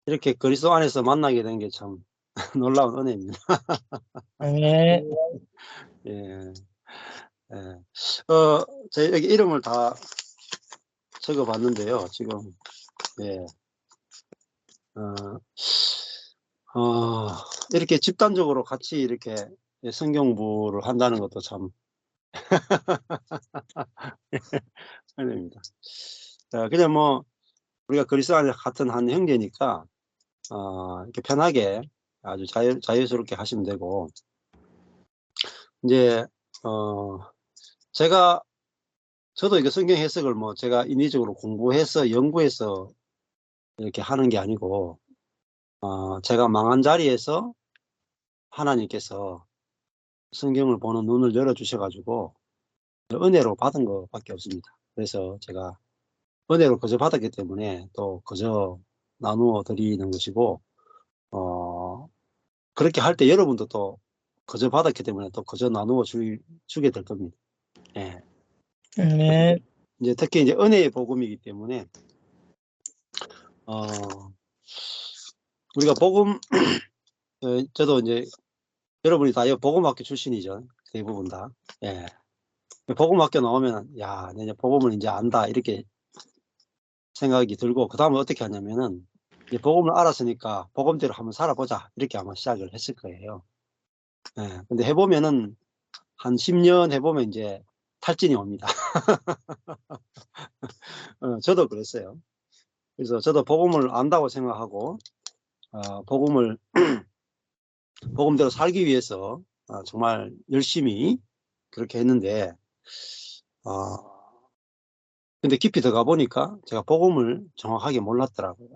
이렇게 그리스도 안에서 만나게 된 게 참 놀라운 은혜입니다. 네. 예. 예. 제가 여기 이름을 다 적어 봤는데요. 지금 예. 어 이렇게 집단적으로 같이 이렇게 성경 공부를 한다는 것도 참 은혜입니다. 그냥 뭐 우리가 그리스도 안에 같은 한 형제니까 이렇게 편하게 아주 자유스럽게 하시면 되고, 인제 어 제가 저도 이게 성경 해석을 뭐 제가 인위적으로 공부해서 연구해서 이렇게 하는 게 아니고, 제가 망한 자리에서 하나님께서 성경을 보는 눈을 열어 주셔 가지고 은혜로 받은 것 밖에 없습니다. 그래서 제가 은혜로 거저 받았기 때문에 또 거저 나누어 드리는 것이고, 어 그렇게 할 때 여러분도 또 거저 받았기 때문에 또 거저 나누어 주게 될 겁니다. 예. 네. 이제 특히 이제 은혜의 복음이기 때문에 어 우리가 복음 저도 이제 여러분이 다 복음학교 출신이죠. 대부분 다. 예. 복음학교 나오면 '야, 내 이제 복음을 인제 안다.' 이렇게 생각이 들고, 그다음에 어떻게 하냐면은 이제 복음을 알았으니까 '복음대로 한번 살아보자.' 이렇게 아마 시작을 했을 거예요. 예. 근데 해 보면은 한 10년 해 보면 인제 탈진이 옵니다. 저도 그랬어요. 그래서 저도 복음을 안다고 생각하고 복음을 복음대로 살기 위해서 정말 열심히 그렇게 했는데, 어 근데 깊이 들어가 보니까 제가 복음을 정확하게 몰랐더라고요.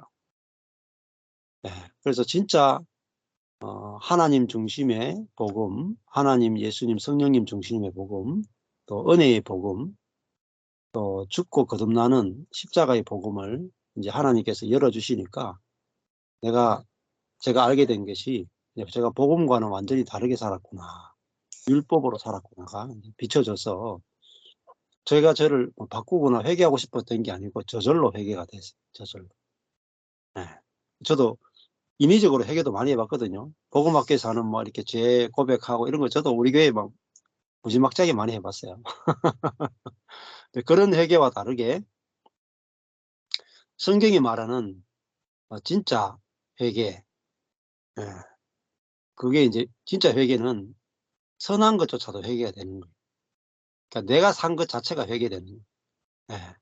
예. 그래서 진짜 하나님 중심의 복음, 하나님, 예수님, 성령님 중심의 복음, 또 은혜의 복음, 또 죽고 거듭나는 십자가의 복음을 이제 하나님께서 열어 주시니까 제가 알게 된 것이, 제가 복음과는 완전히 다르게 살았구나. 율법으로 살았구나가 비춰져서 제가 저를 뭐 바꾸거나 회개하고 싶었던 게 아니고 저절로 회개가 됐어요, 저절로. 예. 저도 인위적으로 회개도 많이 해 봤거든요. 복음학교에서 하는 뭐 이렇게 죄 고백하고 이런 거 저도 우리 교회에 막 무지막지하게 많이 해 봤어요. 근데 그런 회개와 다르게 성경이 말하는 진짜 회개, 예, 그게 인제 진짜 회개는 선한 것조차도 회개가 되는 거예요. 그러니까 내가 산 것 자체가 회개되는 거예요. 예.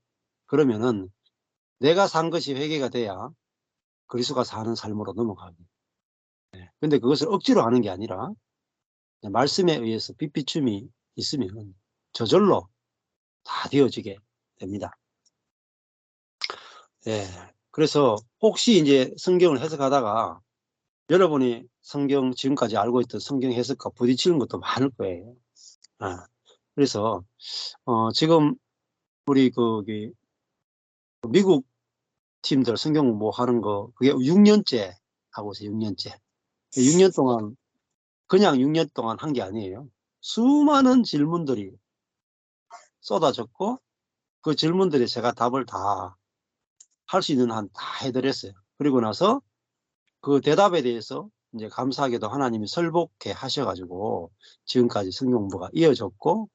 그러면은 내가 산 것이 회개가 돼야 그리스도가 사는 삶으로 넘어가거든요. 예. 근데 그것을 억지로 하는 게 아니라 말씀에 의해서 빛비춤이 있으면 저절로 다 되어지게 됩니다. 예. 그래서 혹시 인제 성경을 해석하다가 여러분이 성경 지금까지 알고 있던 성경 해석과 부딪히는 것도 많을 거예요. 아. 그래서 지금 우리 거기 미국 팀들 성경 공부하는 거 그게 6 년째 하고 있어요, 6 년째. 6년 동안 그냥 6년 동안 한 게 아니에요. 수많은 질문들이 쏟아졌고, 그 질문들에 제가 답을 다 할 수 있는 한 다 해 드렸어요. 그리고 나서 그 대답에 대해서 인제 감사하게도 하나님이 설복해 하셔 가지고 지금까지 성경 공부가 이어졌고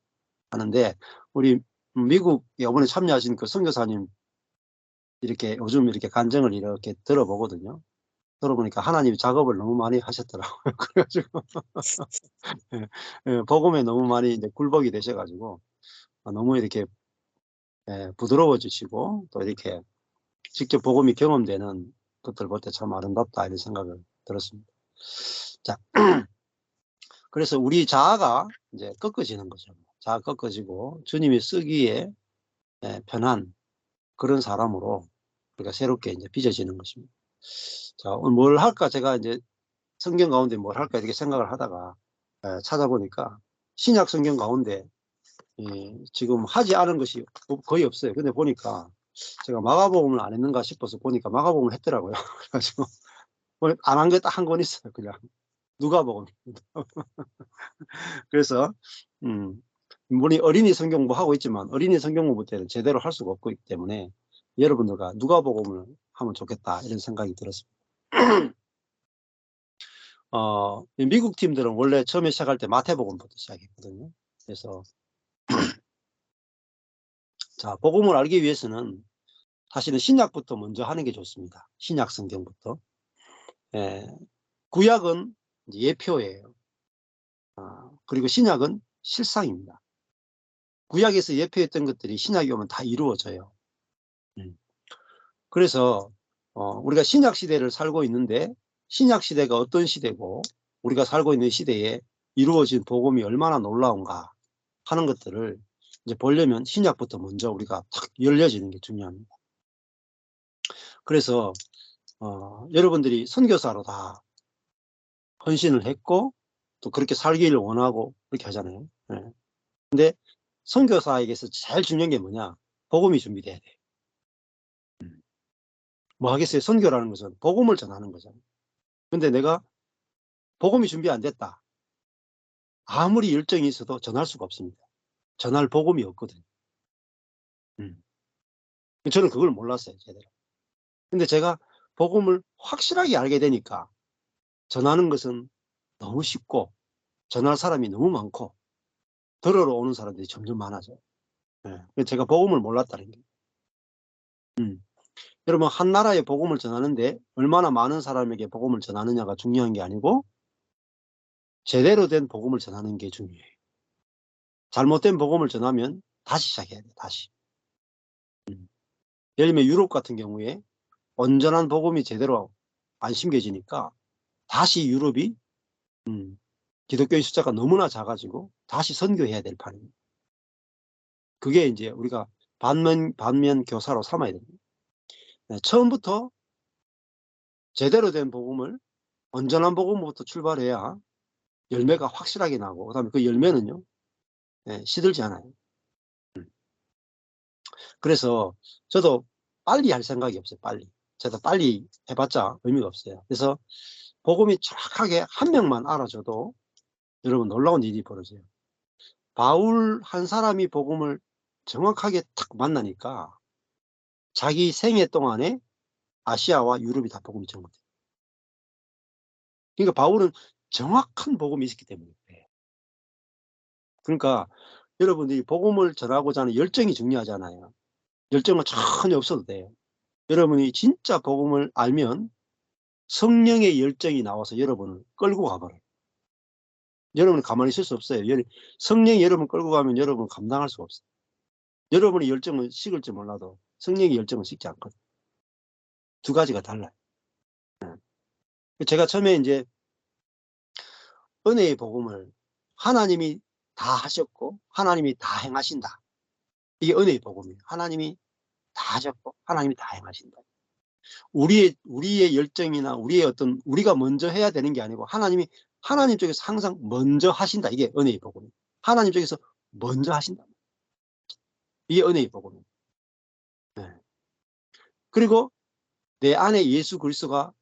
하는데, 우리 미국 이번에 참여하신 그 선교사님 이렇게 요즘 이렇게 간증을 이렇게 들어보거든요. 들어보니까 하나님이 작업을 너무 많이 하셨더라고요. 그래 가지고 예. 예. 복음에 너무 많이 이제 굴복이 되셔 가지고 너무 이렇게 부드러워지시고, 또 이렇게 직접 복음이 경험되는 것들 볼 때 '참 아름답다.' 이런 생각을 들었습니다. 자, 그래서 우리 자아가 이제 꺾어지는 거죠. 자아가 꺾어지고 주님이 쓰기에 편한 그런 사람으로 우리가 새롭게 이제 빚어지는 것입니다. 자, 오늘 뭘 할까, 제가 이제 성경 가운데 뭘 할까 이렇게 생각을 하다가 찾아보니까 신약 성경 가운데 지금 하지 않은 것이 거의 없어요. 근데 보니까 제가 마가복음을 안 했는가 싶어서 보니까 마가복음을 했더라고요. 그래 가지고 안 한 게 딱 한 권 있어요, 그냥. 누가복음. 그래서 물론 어린이 성경 공부하고 있지만 어린이 성경 공부 때는 제대로 할 수가 없기 때문에 여러분들과 누가복음을 하면 좋겠다 이런 생각이 들었습니다. 미국 팀들은 원래 처음에 시작할 때 마태복음부터 시작했거든요. 그래서 자, 복음을 알기 위해서는 사실은 신약부터 먼저 하는 게 좋습니다. 신약 성경부터. 예, 구약은 이제 예표예요. 그리고 신약은 실상입니다. 구약에서 예표했던 것들이 신약이 오면 다 이루어져요. 그래서 우리가 신약 시대를 살고 있는데 신약 시대가 어떤 시대고 우리가 살고 있는 시대에 이루어진 복음이 얼마나 놀라운가 하는 것들을 이제 보려면 신약부터 먼저 우리가 탁 열려지는 게 중요합니다. 그래서 여러분들이 선교사로 다 헌신을 했고 또 그렇게 살기를 원하고 그렇게 하잖아요. 네. 근데 선교사에게서 제일 중요한 게 뭐냐? 복음이 준비돼야 돼. 뭐 하겠어요? 선교라는 것은 복음을 전하는 거잖아요. 근데 내가 복음이 준비 안 됐다. 아무리 열정이 있어도 전할 수가 없습니다. 전할 복음이 없거든요. 저는 그걸 몰랐어요, 제대로. 근데 제가 복음을 확실하게 알게 되니까 전하는 것은 너무 쉽고 전할 사람이 너무 많고 들으러 오는 사람들이 점점 많아져요. 네. 제가 복음을 몰랐다는 게. 여러분, 한 나라에 복음을 전하는데 얼마나 많은 사람에게 복음을 전하느냐가 중요한 게 아니고 제대로 된 복음을 전하는 게 중요해요. 잘못된 복음을 전하면 다시 시작해야 돼요. 다시. 예를 들면 유럽 같은 경우에 온전한 복음이 제대로 안 심겨지니까 다시 유럽이 기독교의 숫자가 너무나 작아지고 다시 선교해야 될 판입니다. 그게 이제 우리가 반면 교사로 삼아야 됩니다. 처음부터 제대로 된 복음을 온전한 복음부터 출발해야 열매가 확실하게 나고 그다음에 그 열매는요 시들지 않아요. 그래서 저도 빨리 할 생각이 없어요. 빨리. 저도 빨리 해봤자 의미가 없어요. 그래서 복음이 정확하게 한 명만 알아줘도 여러분 놀라운 일이 벌어져요. 바울 한 사람이 복음을 정확하게 탁 만나니까 자기 생애 동안에 아시아와 유럽이 다 복음이 전거돼요. 그러니까 바울은 정확한 복음이 있었기 때문에 그래요. 그러니까 여러분들이 복음을 전하고자 하는 열정이 중요하잖아요. 열정은 전혀 없어도 돼요. 여러분이 진짜 복음을 알면 성령의 열정이 나와서 여러분을 끌고 가버려요. 여러분은 가만히 있을 수 없어요. 성령이 여러분 끌고 가면 여러분은 감당할 수가 없어요. 여러분의 열정은 식을지 몰라도 성령의 열정은 식지 않거든요. 두 가지가 달라요. 제가 처음에 이제 은혜의 복음을 하나님이 다 하셨고 하나님이 다 행하신다. 이게 은혜의 복음이에요. 하나님이 다 하셨고 하나님이 다 행하신다. 우리의 열정이나 우리가 먼저 해야 되는 게 아니고 하나님 쪽에서 항상 먼저 하신다. 이게 은혜의 복음이에요. 하나님 쪽에서 먼저 하신다. 이게 은혜의 복음이에요. 네. 그리고 내 안에 예수 그리스도가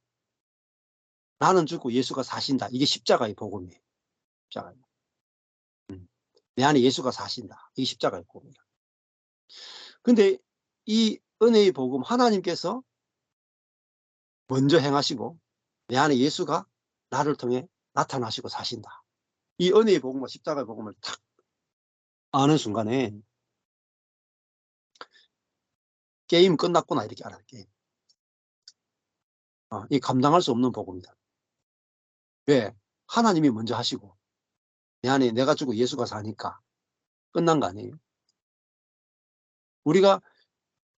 나는 죽고 예수가 사신다. 이게 십자가의 복음이에요. 십자가. 내 안에 예수가 사신다. 이게 십자가의 복음이에요. 근데 이 은혜의 복음 하나님께서 먼저 행하시고 내 안에 예수가 나를 통해 나타나시고 사신다. 이 은혜의 복음과 십자가의 복음을 탁 아는 순간에 게임 끝났구나 이렇게 알아요. 게임. 이 감당할 수 없는 복음이다. 왜? 하나님이 먼저 하시고 내 안에 내가 죽고 예수가 사니까 끝난 거 아니에요. 우리가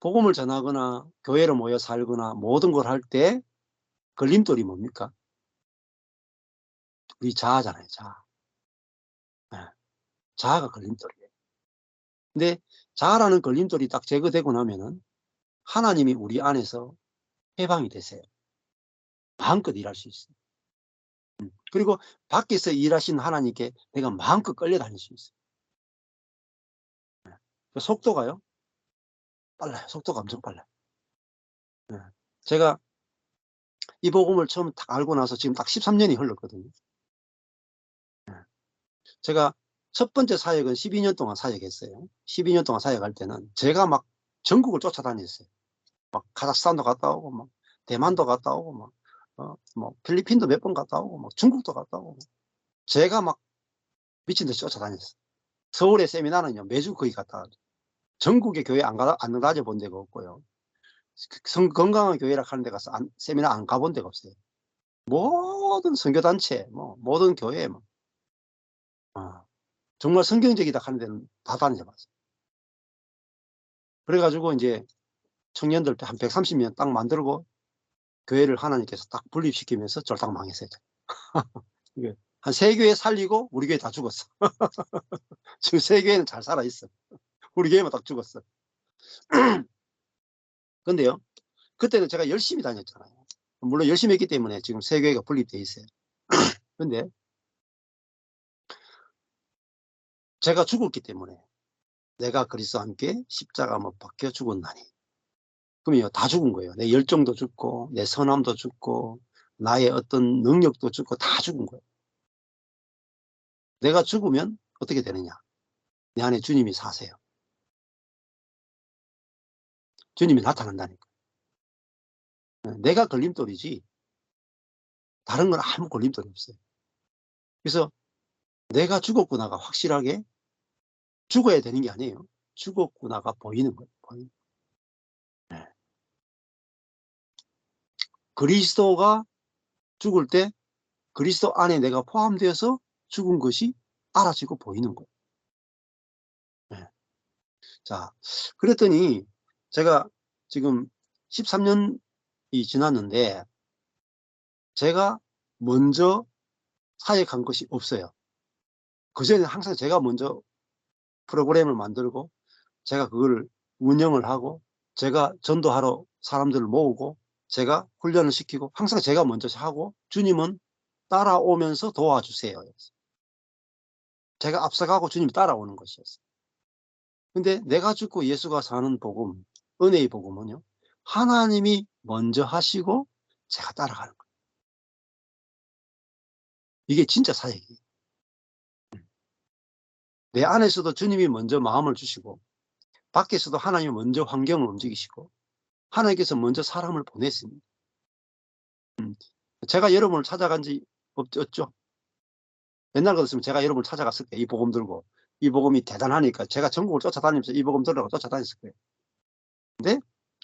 복음을 전하거나 교회로 모여 살거나 모든 걸 할 때 걸림돌이 뭡니까? 우리 자아잖아요. 자아. 네. 자아가 걸림돌이에요. 근데 자아라는 걸림돌이 딱 제거되고 나면은 하나님이 우리 안에서 해방이 되세요. 마음껏 일할 수 있어요. 그리고 밖에서 일하신 하나님께 내가 마음껏 끌려다닐 수 있어요. 속도가요? 빨라요. 속도가 엄청 빨라요. 제가 이 복음을 처음 딱 알고 나서 지금 딱 13년이 흘렀거든요. 제가 첫 번째 사역은 12년 동안 사역했어요. 12년 동안 사역할 때는 제가 막 전국을 쫓아다녔어요. 막 카자흐스탄도 갔다 오고 막 대만도 갔다 오고 막 뭐 필리핀도 몇 번 갔다 오고, 뭐 중국도 갔다 오고, 제가 막 미친 듯이 쫓아다녔어. 서울의 세미나는요, 매주 거기 갔다 와요. 전국의 교회 안 다녀본 데가 없고요. 건강한 교회라 하는 데 가서 세미나 안 가본 데가 없어요. 모든 선교단체, 뭐, 모든 교회, 뭐, 정말 성경적이다 하는 데는 다 다녀봤어요. 그래가지고 이제 청년들 한 130명 딱 만들고 교회를 하나님께서 딱 분립시키면서 쫄딱 망했어요. 이게 한 3교회 살리고 우리 교회 다 죽었어. 지금 3교회는 잘 살아있어. 우리 교회만 딱 죽었어. 근데요, 그때는 제가 열심히 다녔잖아요. 물론 열심히 했기 때문에 지금 3교회가 분립되어 있어요. 근데 제가 죽었기 때문에, 내가 그리스도와 함께 십자가 못 박혀 죽었나니, 그러면 다 죽은 거예요. 내 열정도 죽고, 내 선함도 죽고, 나의 어떤 능력도 죽고, 다 죽은 거예요. 내가 죽으면 어떻게 되느냐? 내 안에 주님이 사세요. 주님이 나타난다니까. 내가 걸림돌이지 다른 건 아무 걸림돌이 없어요. 그래서 내가 죽었구나가 확실하게 죽어야 되는 게 아니에요. 죽었구나가 보이는 거예요. 보이는. 네. 그리스도가 죽을 때 그리스도 안에 내가 포함되어서 죽은 것이 알아지고 보이는 거예요. 네. 자, 그랬더니 제가 지금 13년이 지났는데 제가 먼저 사역한 것이 없어요. 그전에 항상 제가 먼저 프로그램을 만들고, 제가 그걸 운영을 하고, 제가 전도하러 사람들을 모으고, 제가 훈련을 시키고, 항상 제가 먼저 하고, 주님은 따라오면서 도와주세요. 제가 앞서가고 주님이 따라오는 것이었어요. 근데 내가 죽고 예수가 사는 복음, 은혜의 복음은요, 하나님이 먼저 하시고 제가 따라가는 거예요. 이게 진짜 사역이에요. 내 안에서도 주님이 먼저 마음을 주시고, 밖에서도 하나님이 먼저 환경을 움직이시고, 하나님께서 먼저 사람을 보냈습니다. 제가 여러분을 찾아간 지 없죠? 옛날 같았으면 제가 여러분을 찾아갔을 거예요. 이 복음 들고. 이 복음이 대단하니까 제가 전국을 쫓아다니면서 이 복음 들으라고 쫓아다녔을 거예요. 근데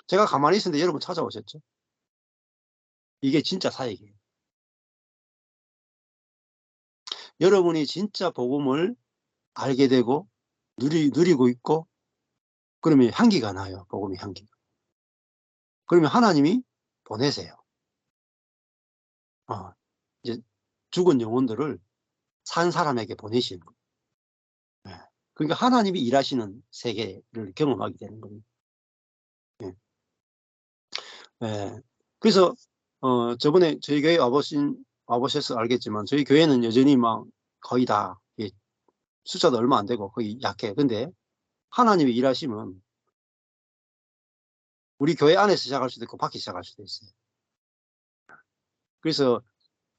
제가 가만히 있었는데 여러분 찾아오셨죠? 이게 진짜 사역이에요. 여러분이 진짜 복음을 알게 되고 누리고 있고, 그러면 향기가 나요. 복음의 향기가. 그러면 하나님이 보내세요. 이제 죽은 영혼들을 산 사람에게 보내시는 거예요. 네. 그러니까 하나님이 일하시는 세계를 경험하게 되는 겁니다. 네. 네. 그래서 저번에 저희 교회 와보셔서 알겠지만, 저희 교회는 여전히 막 거의 다 숫자도 얼마 안 되고 거의 약해. 근데 하나님이 일하시면 우리 교회 안에서 시작할 수도 있고 밖에 시작할 수도 있어요. 그래서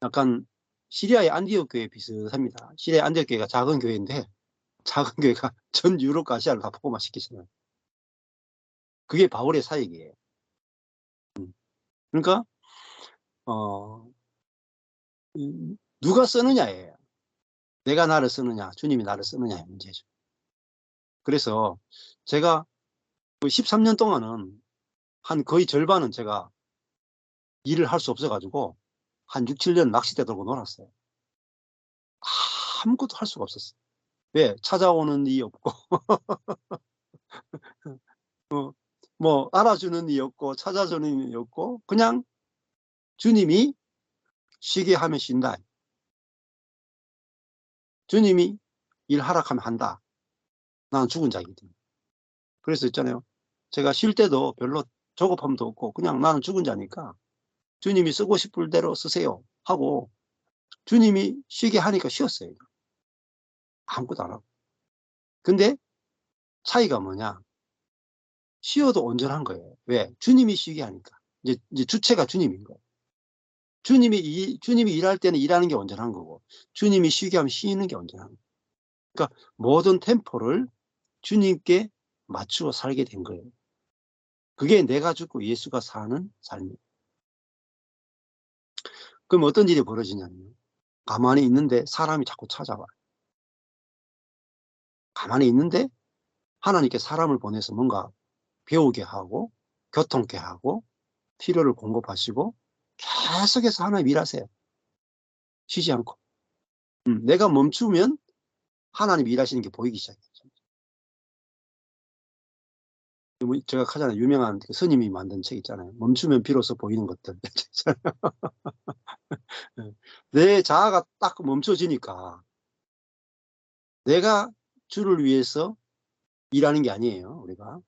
약간 시리아의 안디옥 교회 비슷합니다. 시리아 안디옥 교회가 작은 교회인데, 작은 교회가 전 유럽과 아시아를 다 포함 시키잖아요. 그게 바울의 사역이에요. 그러니까 누가 쓰느냐예요. 내가 나를 쓰느냐, 주님이 나를 쓰느냐의 문제죠. 그래서 제가 13년 동안은 한 거의 절반은 제가 일을 할 수 없어가지고 한 6, 7년 낚싯대 들고 놀았어요. 아무것도 할 수가 없었어요. 왜? 찾아오는 이 없고 뭐 알아주는 이 없고 찾아주는 이 없고, 그냥 주님이 쉬게 하면 쉰다. 주님이 일하라 하면 한다. 나는 죽은 자이거든요. 그래서 있잖아요, 제가 쉴 때도 별로 조급함도 없고 그냥 나는 죽은 자니까 주님이 쓰고 싶을 대로 쓰세요 하고, 주님이 쉬게 하니까 쉬었어요. 아무것도 안 하고. 근데 차이가 뭐냐? 쉬어도 온전한 거예요. 왜? 주님이 쉬게 하니까. 이제 주체가 주님인 거예요. 주님이 일할 때는 일하는 게 온전한 거고, 주님이 쉬게 하면 쉬는 게 온전한 거예요. 그러니까 모든 템포를 주님께 맞추어 살게 된 거예요. 그게 내가 죽고 예수가 사는 삶이에요. 그럼 어떤 일이 벌어지냐면 가만히 있는데 사람이 자꾸 찾아와요. 가만히 있는데 하나님께 사람을 보내서 뭔가 배우게 하고 교통케 하고 필요를 공급하시고 계속해서 하나님 일하세요. 쉬지 않고. 내가 멈추면 하나님 일하시는 게 보이기 시작해요. 제가 가장 유명한 그 스님이 만든 책 있잖아요. 멈추면 비로소 보이는 것들. 내 자아가 딱 멈춰지니까 내가 주를 위해서 일하는 게 아니에요. 우리가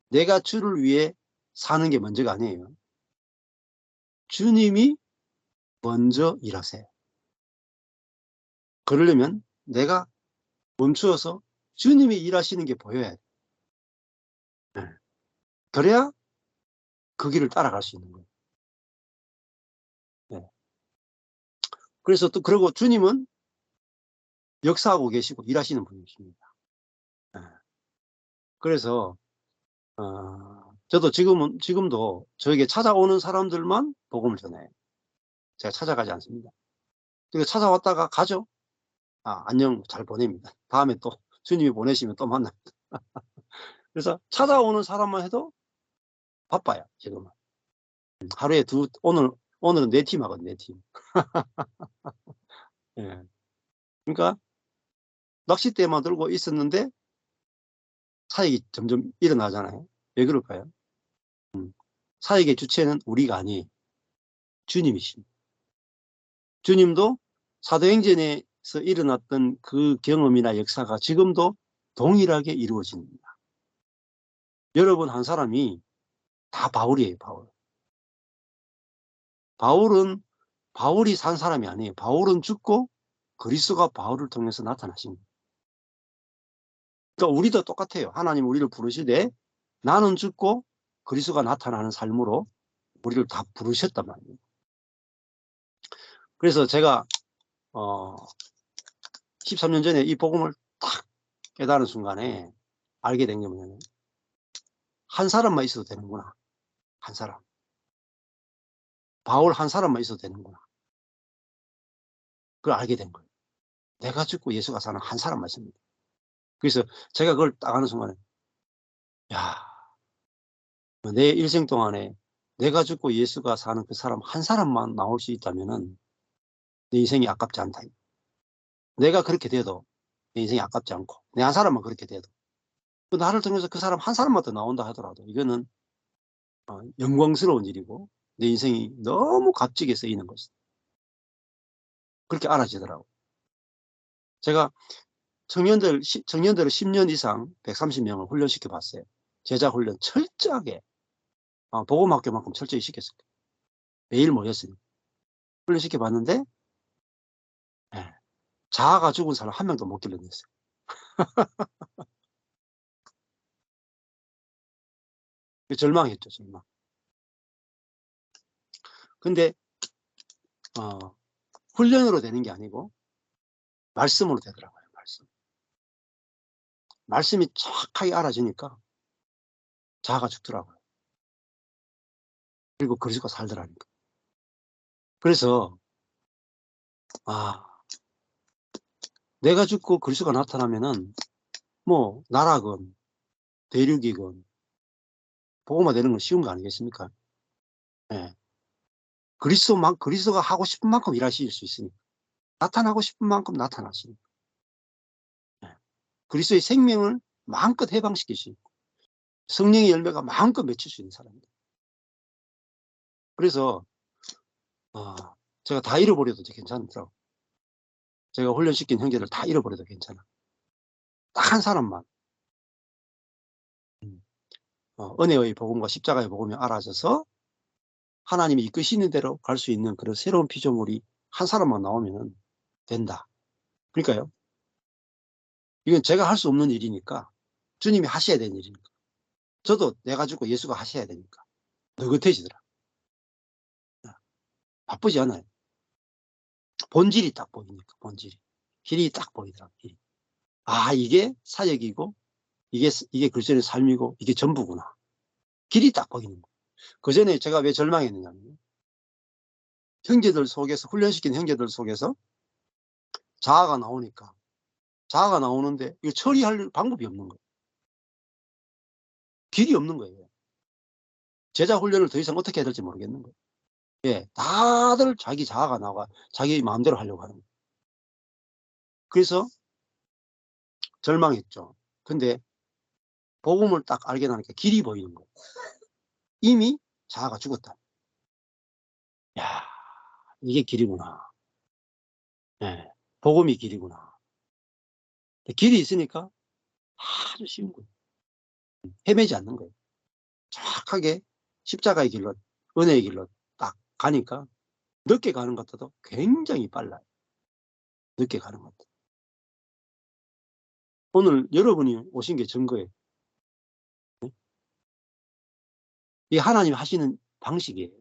내가 주를 위해 사는 게 먼저가 아니에요. 주님이 먼저 일하세요. 그러려면 내가 멈추어서 주님이 일하시는 게 보여야 돼. 네. 그래야 그 길을 따라갈 수 있는 거예요. 네. 그래서 또 그러고 주님은 역사하고 계시고 일하시는 분이십니다. 네. 그래서 저도 지금도 저에게 찾아오는 사람들만 복음을 전해요. 제가 찾아가지 않습니다. 그러니까 찾아왔다가 가죠. 안녕, 잘 보냅니다. 다음에 또 주님이 보내시면 또 만납니다. 그래서 찾아오는 사람만 해도 바빠요, 지금은. 하루에 오늘은 4팀 하거든요, 4팀. 예. 그러니까 낚싯대만 들고 있었는데 사역이 점점 일어나잖아요. 왜 그럴까요? 사역의 주체는 우리가 아니에요. 주님이십니다. 주님도 사도행전에서 일어났던 그 경험이나 역사가 지금도 동일하게 이루어집니다. 여러분 한 사람이 다 바울이에요, 바울. 바울이 산 사람이 아니에요. 바울은 죽고 그리스도가 바울을 통해서 나타나십니다. 그러니까 우리도 똑같아요. 하나님 우리를 부르시되 나는 죽고 그리스도가 나타나는 삶으로 우리를 다 부르셨단 말이에요. 그래서 제가 13년 전에 이 복음을 딱 깨달은 순간에 알게 된 게 뭐냐면 한 사람만 있어도 되는구나. 한 사람. 바울 한 사람만 있어도 되는구나. 그걸 알게 된 거예요. 내가 죽고 예수가 사는 한 사람만 있습니다. 그래서 제가 그걸 딱 아는 순간에 야, 내 일생 동안에 내가 죽고 예수가 사는 그 사람 한 사람만 나올 수 있다면은 내 인생이 아깝지 않다. 내가 그렇게 돼도 내 인생이 아깝지 않고 내 한 사람만 그렇게 돼도 나를 통해서 그 사람 한 사람만 더 나온다 하더라도 이거는 영광스러운 일이고 내 인생이 너무 값지게 쓰이는 것이다. 그렇게 알아지더라고. 제가 청년들을 10년 이상 130명을 훈련시켜 봤어요. 제자 훈련 철저하게 복음학교만큼 철저히 시켰어요. 매일 모였으니까 훈련시켜 봤는데 자아가 죽은 사람 한 명도 못 길러냈어요. 절망했죠, 절망. 근데 훈련으로 되는 게 아니고 말씀으로 되더라고요. 말씀이 정확하게 알아지니까 자아가 죽더라고요. 그리고 그리스도가 살더라니까. 그래서 내가 죽고 그리스도가 나타나면은 뭐 나라건 대륙이건 복음화 되는 건 쉬운 거 아니겠습니까? 예. 그리스도가 하고 싶은 만큼 일하실 수 있으니까. 나타나고 싶은 만큼 나타나시니까. 예. 그리스도의 생명을 마음껏 해방시키시고 성령의 열매가 마음껏 맺힐 수 있는 사람입니다. 그래서 제가 다 잃어버려도 괜찮더라고요. 제가 훈련시킨 형제들 다 잃어버려도 괜찮아. 딱 한 사람만 은혜의 복음과 십자가의 복음이 알아져서 하나님이 이끄시는 대로 갈 수 있는 그런 새로운 피조물이 한 사람만 나오면 된다. 그러니까요. 이건 제가 할 수 없는 일이니까 주님이 하셔야 되는 일이니까. 저도 내가 죽고 예수가 하셔야 되니까 느긋해지더라. 바쁘지 않아요. 본질이 딱 보이니까 본질이. 길이 딱 보이더라. 길이. 이게 사역이고 이게 그리스도의 삶이고 이게 전부구나. 길이 딱 보이는 거. 그 전에 제가 왜 절망했느냐면 형제들 속에서, 훈련시킨 형제들 속에서 자아가 나오니까, 자아가 나오는데 이거 처리할 방법이 없는 거예요. 길이 없는 거예요. 제자 훈련을 더 이상 어떻게 해야 될지 모르겠는 거예요. 예, 다들 자기 자아가 나와 자기 마음대로 하려고 하는 거예요. 그래서 절망했죠. 근데 복음을 딱 알게 나니까 길이 보이는 거예요. 이미 자아가 죽었다. 야, 이게 길이구나. 예, 복음이 길이구나. 길이 있으니까 아주 쉬운 거예요. 헤매지 않는 거예요. 정확하게 십자가의 길로, 은혜의 길로 딱 가니까 늦게 가는 것 같아도 굉장히 빨라요. 늦게 가는 것 같아요. 오늘 여러분이 오신 게 증거예요. 이 하나님 하시는 방식이에요.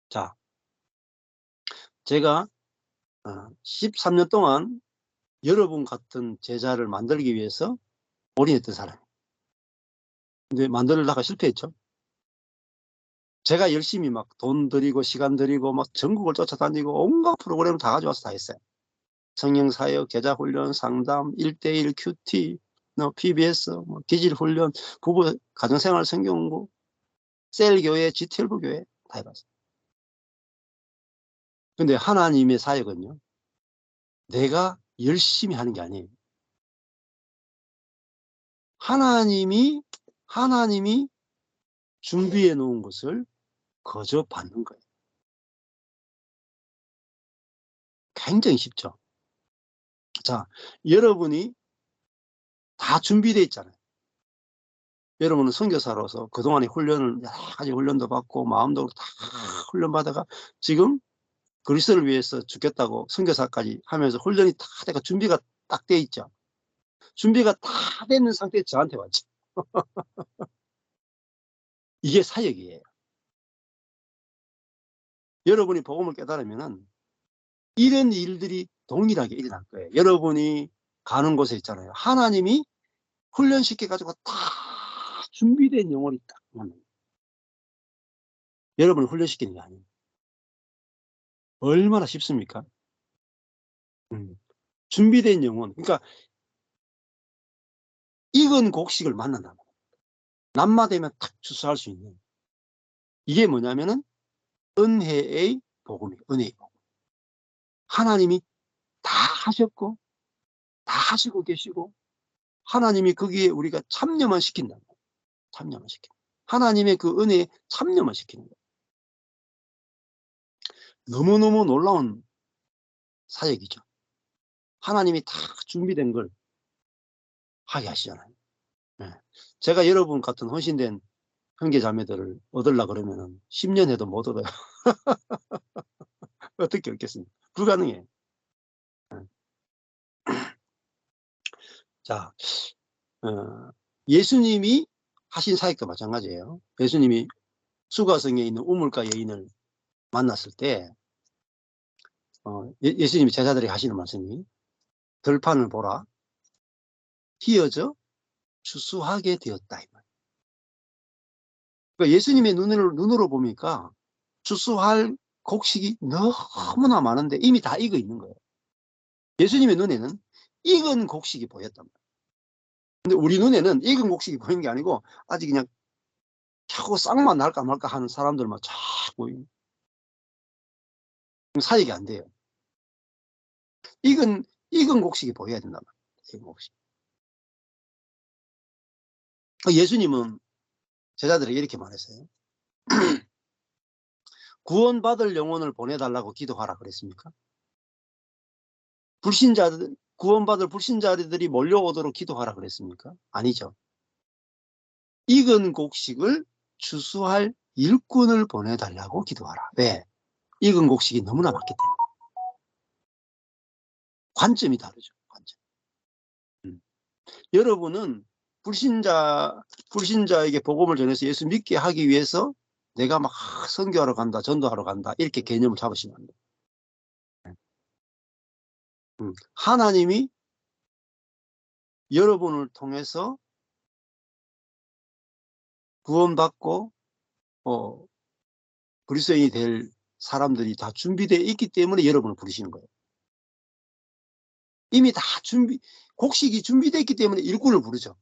자, 제가 13년 동안 여러분 같은 제자를 만들기 위해서 올인했던 사람이에요. 근데 만들다가 실패했죠. 제가 열심히 막 돈 들이고 시간 들이고 막 전국을 쫓아다니고 온갖 프로그램을 다 가져와서 다 했어요. 성령사역, 제자훈련, 상담, 1대1 큐티, PBS, 기질훈련, 부부 가정생활 성경공부, 셀교회, G12 교회 다 해봤어요. 근데 하나님의 사역은요, 내가 열심히 하는 게 아니에요. 하나님이 준비해 놓은 것을 거저 받는 거예요. 굉장히 쉽죠. 자, 여러분이 다 준비되어 있잖아요. 여러분은 선교사로서 그동안에 훈련을, 여러 가지 훈련도 받고 마음도 다 훈련받아가 지금 그리스도를 위해서 죽겠다고 선교사까지 하면서 훈련이 다 돼가 준비가 딱 돼 있죠. 준비가 다 되는 상태에 저한테 왔죠. 이게 사역이에요. 여러분이 복음을 깨달으면은 이런 일들이 동일하게 일어날 거예요. 여러분이 가는 곳에 있잖아요. 하나님이 훈련시켜가지고 다 준비된 영혼이 딱 만나요. 여러분을 훈련시키는 게 아니에요. 얼마나 쉽습니까? 준비된 영혼. 그러니까 익은 곡식을 만난다. 남마되면 탁 추수할 수 있는. 이게 뭐냐면은 은혜의 복음이에요. 은혜의 복음. 하나님이 다 하셨고 다 하시고 계시고 하나님이 거기에 우리가 참여만 시킨다. 참여만 시킨다. 하나님의 그 은혜에 참여만 시키는 거예요. 너무너무 놀라운 사역이죠. 하나님이 다 준비된 걸 하게 하시잖아요. 네. 제가 여러분 같은 헌신된 형제 자매들을 얻으려고 그러면은 10년 해도 못 얻어요. 어떻게 얻겠습니까? 불가능해요. 네. 자, 예수님이 하신 사역도 마찬가지예요. 예수님이 수가성에 있는 우물가 여인을 만났을 때 예수님이 제자들에게 하시는 말씀이 들판을 보라 휘어져 추수하게 되었다. 그러니까 예수님의 눈으로 보니까 추수할 곡식이 너무나 많은데 이미 다 익어 있는 거예요. 예수님의 눈에는 익은 곡식이 보였단 말이에요. 근데 우리 눈에는 익은 곡식이 보이는 게 아니고 아직 그냥 자꾸 싹만 날까 말까 하는 사람들만 자꾸 사역이 안 돼요. 익은 곡식이 보여야 된단 말이에요. 익은 곡식. 예수님은 제자들에게 이렇게 말했어요. 구원받을 영혼을 보내달라고 기도하라 그랬습니까? 구원받을 불신자들이 몰려오도록 기도하라 그랬습니까? 아니죠. 익은 곡식을 추수할 일꾼을 보내달라고 기도하라. 왜? 익은 곡식이 너무나 많기 때문에. 관점이 다르죠. 관점. 여러분은 불신자에게 복음을 전해서 예수 믿게 하기 위해서 내가 막 선교하러 간다, 전도하러 간다, 이렇게 개념을 잡으시면 안 돼요. 하나님이 여러분을 통해서 구원받고 그리스도인이 될 사람들이 다 준비되어 있기 때문에 여러분을 부르시는 거예요. 이미 다 곡식이 준비되어 있기 때문에 일꾼을 부르죠.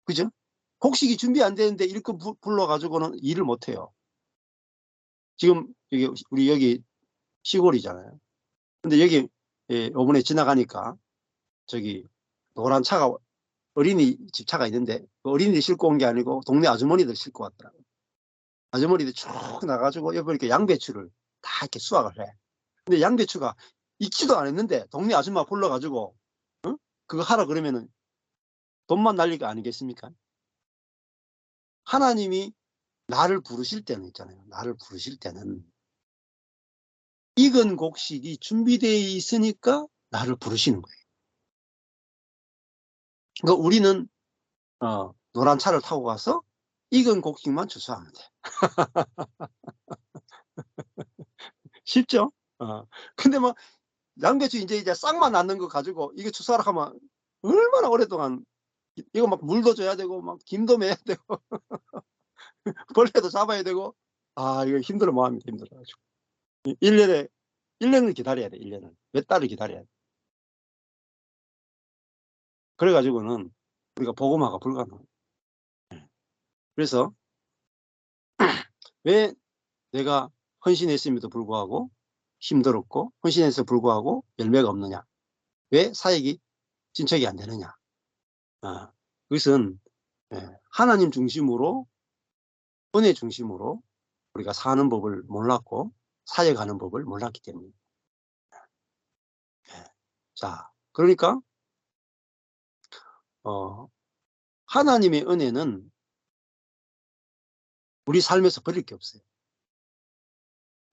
그죠? 곡식이 준비 안 되는데 일꾼 불러가지고는 일을 못 해요. 지금 우리 여기 시골이잖아요. 근데 여기 요번에 지나가니까 저기 노란 차가 어린이집 차가 있는데 그 어린이들 싣고 온 게 아니고 동네 아주머니들 싣고 왔더라고요. 아주머니들 쭉 나가지고 옆에 이렇게 양배추를 다 이렇게 수확을 해. 근데 양배추가 익지도 않았는데 동네 아줌마 불러가지고 그거 하라 그러면은 돈만 날릴 거 아니겠습니까? 하나님이 나를 부르실 때는 있잖아요. 나를 부르실 때는 익은 곡식이 준비되어 있으니까 나를 부르시는 거예요. 그러니까 우리는 노란 차를 타고 가서 익은 곡식만 추수하면 돼. 쉽죠? 근데 뭐 양배추 이제 싹만 낳는 거 가지고 이게 추수하라 하면 얼마나 오랫동안 이거 막 물도 줘야 되고 막 김도 매야 되고 벌레도 잡아야 되고 이거 힘들어 뭐합니다. 힘들어가지고 1년을 기다려야 돼. 1년을 몇 달을 기다려야 돼. 그래가지고는 우리가 복음화가 불가능해요. 그래서 왜 내가 헌신했음에도 불구하고 힘들었고 헌신해서 불구하고 열매가 없느냐, 왜 사역이 진척이 안 되느냐, 그것은 하나님 중심으로 은혜 중심으로 우리가 사는 법을 몰랐고 사역하는 법을 몰랐기 때문입니다. 자, 그러니까 하나님의 은혜는 우리 삶에서 버릴 게 없어요.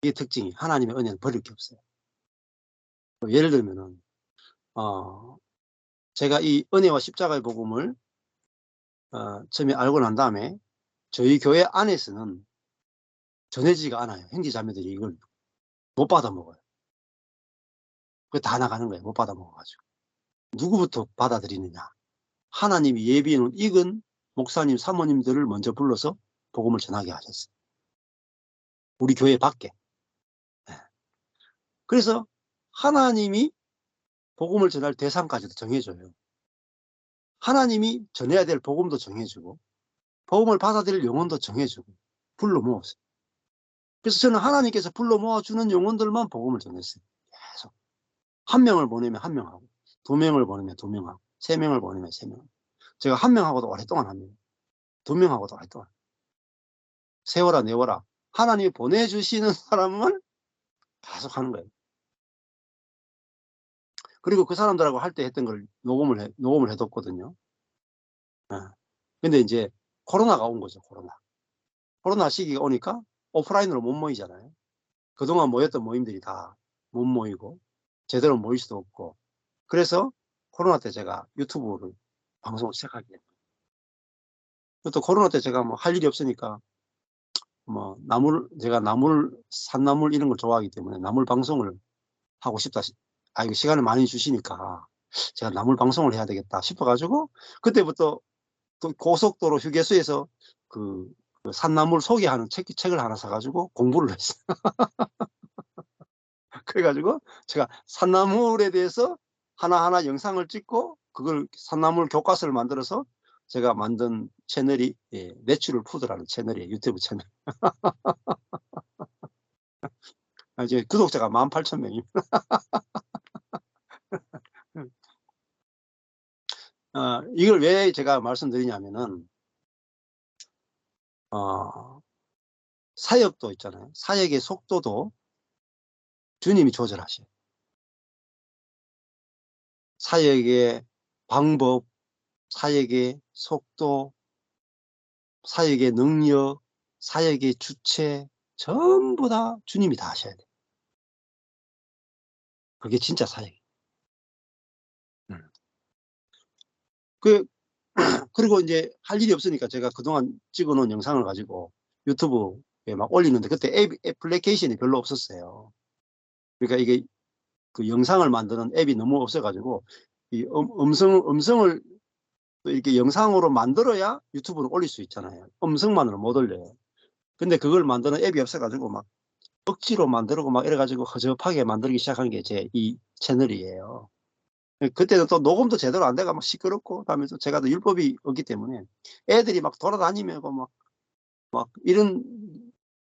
이게 특징이 하나님의 은혜는 버릴 게 없어요. 예를 들면은 제가 이 은혜와 십자가의 복음을 처음에 알고 난 다음에 저희 교회 안에서는 전해지지가 않아요. 형제 자매들이 이걸 못 받아 먹어요. 그게 다 나가는 거예요. 못 받아 먹어가지고. 누구부터 받아들이느냐, 하나님이 예비해 놓은 익은 목사님 사모님들을 먼저 불러서 복음을 전하게 하셨어요. 우리 교회 밖에. 그래서 하나님이 복음을 전할 대상까지도 정해줘요. 하나님이 전해야 될 복음도 정해주고 복음을 받아들일 영혼도 정해주고 불러 모았어요. 그래서 저는 하나님께서 불러 모아주는 영혼들만 복음을 전했어요. 계속. 한 명을 보내면 한 명하고, 두 명을 보내면 두 명하고, 세 명을 보내면 세 명. 제가 한 명하고도 오랫동안 합니다. 두 명하고도 오랫동안. 세워라 내워라. 하나님이 보내주시는 사람을 계속 하는 거예요. 그리고 그 사람들하고 할 때 했던 걸 녹음을 해뒀거든요. 근데 이제 코로나가 온 거죠. 코로나 시기가 오니까 오프라인으로 못 모이잖아요. 그동안 모였던 모임들이 다 못 모이고 제대로 모일 수도 없고, 그래서 코로나 때 제가 유튜브를 방송을 시작하게 됐어요. 또 코로나 때 제가 뭐 할 일이 없으니까 뭐 제가 산나물 이런 걸 좋아하기 때문에 나물 방송을 하고 싶다. 이거 시간을 많이 주시니까 제가 나물 방송을 해야 되겠다 싶어가지고 그때부터 또 고속도로 휴게소에서 그 산나물 소개하는 책을 하나 사가지고 공부를 했어요. 그래가지고 제가 산나물에 대해서 하나하나 영상을 찍고 그걸 산나물 교과서를 만들어서 제가 만든 채널이 내추럴 푸드라는 채널이에요. 유튜브 채널. 이제 구독자가 18,000명입니다. 이걸 왜 제가 말씀드리냐면은 사역도 있잖아요. 사역의 속도도 주님이 조절하셔요. 사역의 방법, 사역의 속도, 사역의 능력, 사역의 주체 전부 다 주님이 다 하셔야 돼요. 그게 진짜 사역이에요. 그리고 이제 할 일이 없으니까 제가 그동안 찍어놓은 영상을 가지고 유튜브에 막 올리는데 그때 애플리케이션이 별로 없었어요. 그러니까 이게 그 영상을 만드는 앱이 너무 없어가지고 이 음성을 이렇게 영상으로 만들어야 유튜브를 올릴 수 있잖아요. 음성만으로 못 올려요. 근데 그걸 만드는 앱이 없어가지고 막 억지로 만들고 막 이래가지고 허접하게 만들기 시작한 게 제 이 채널이에요. 그때는 또 녹음도 제대로 안 돼가 막 시끄럽고, 그다음에 또 제가 또 율법이 없기 때문에 애들이 막 돌아다니면서 막 이런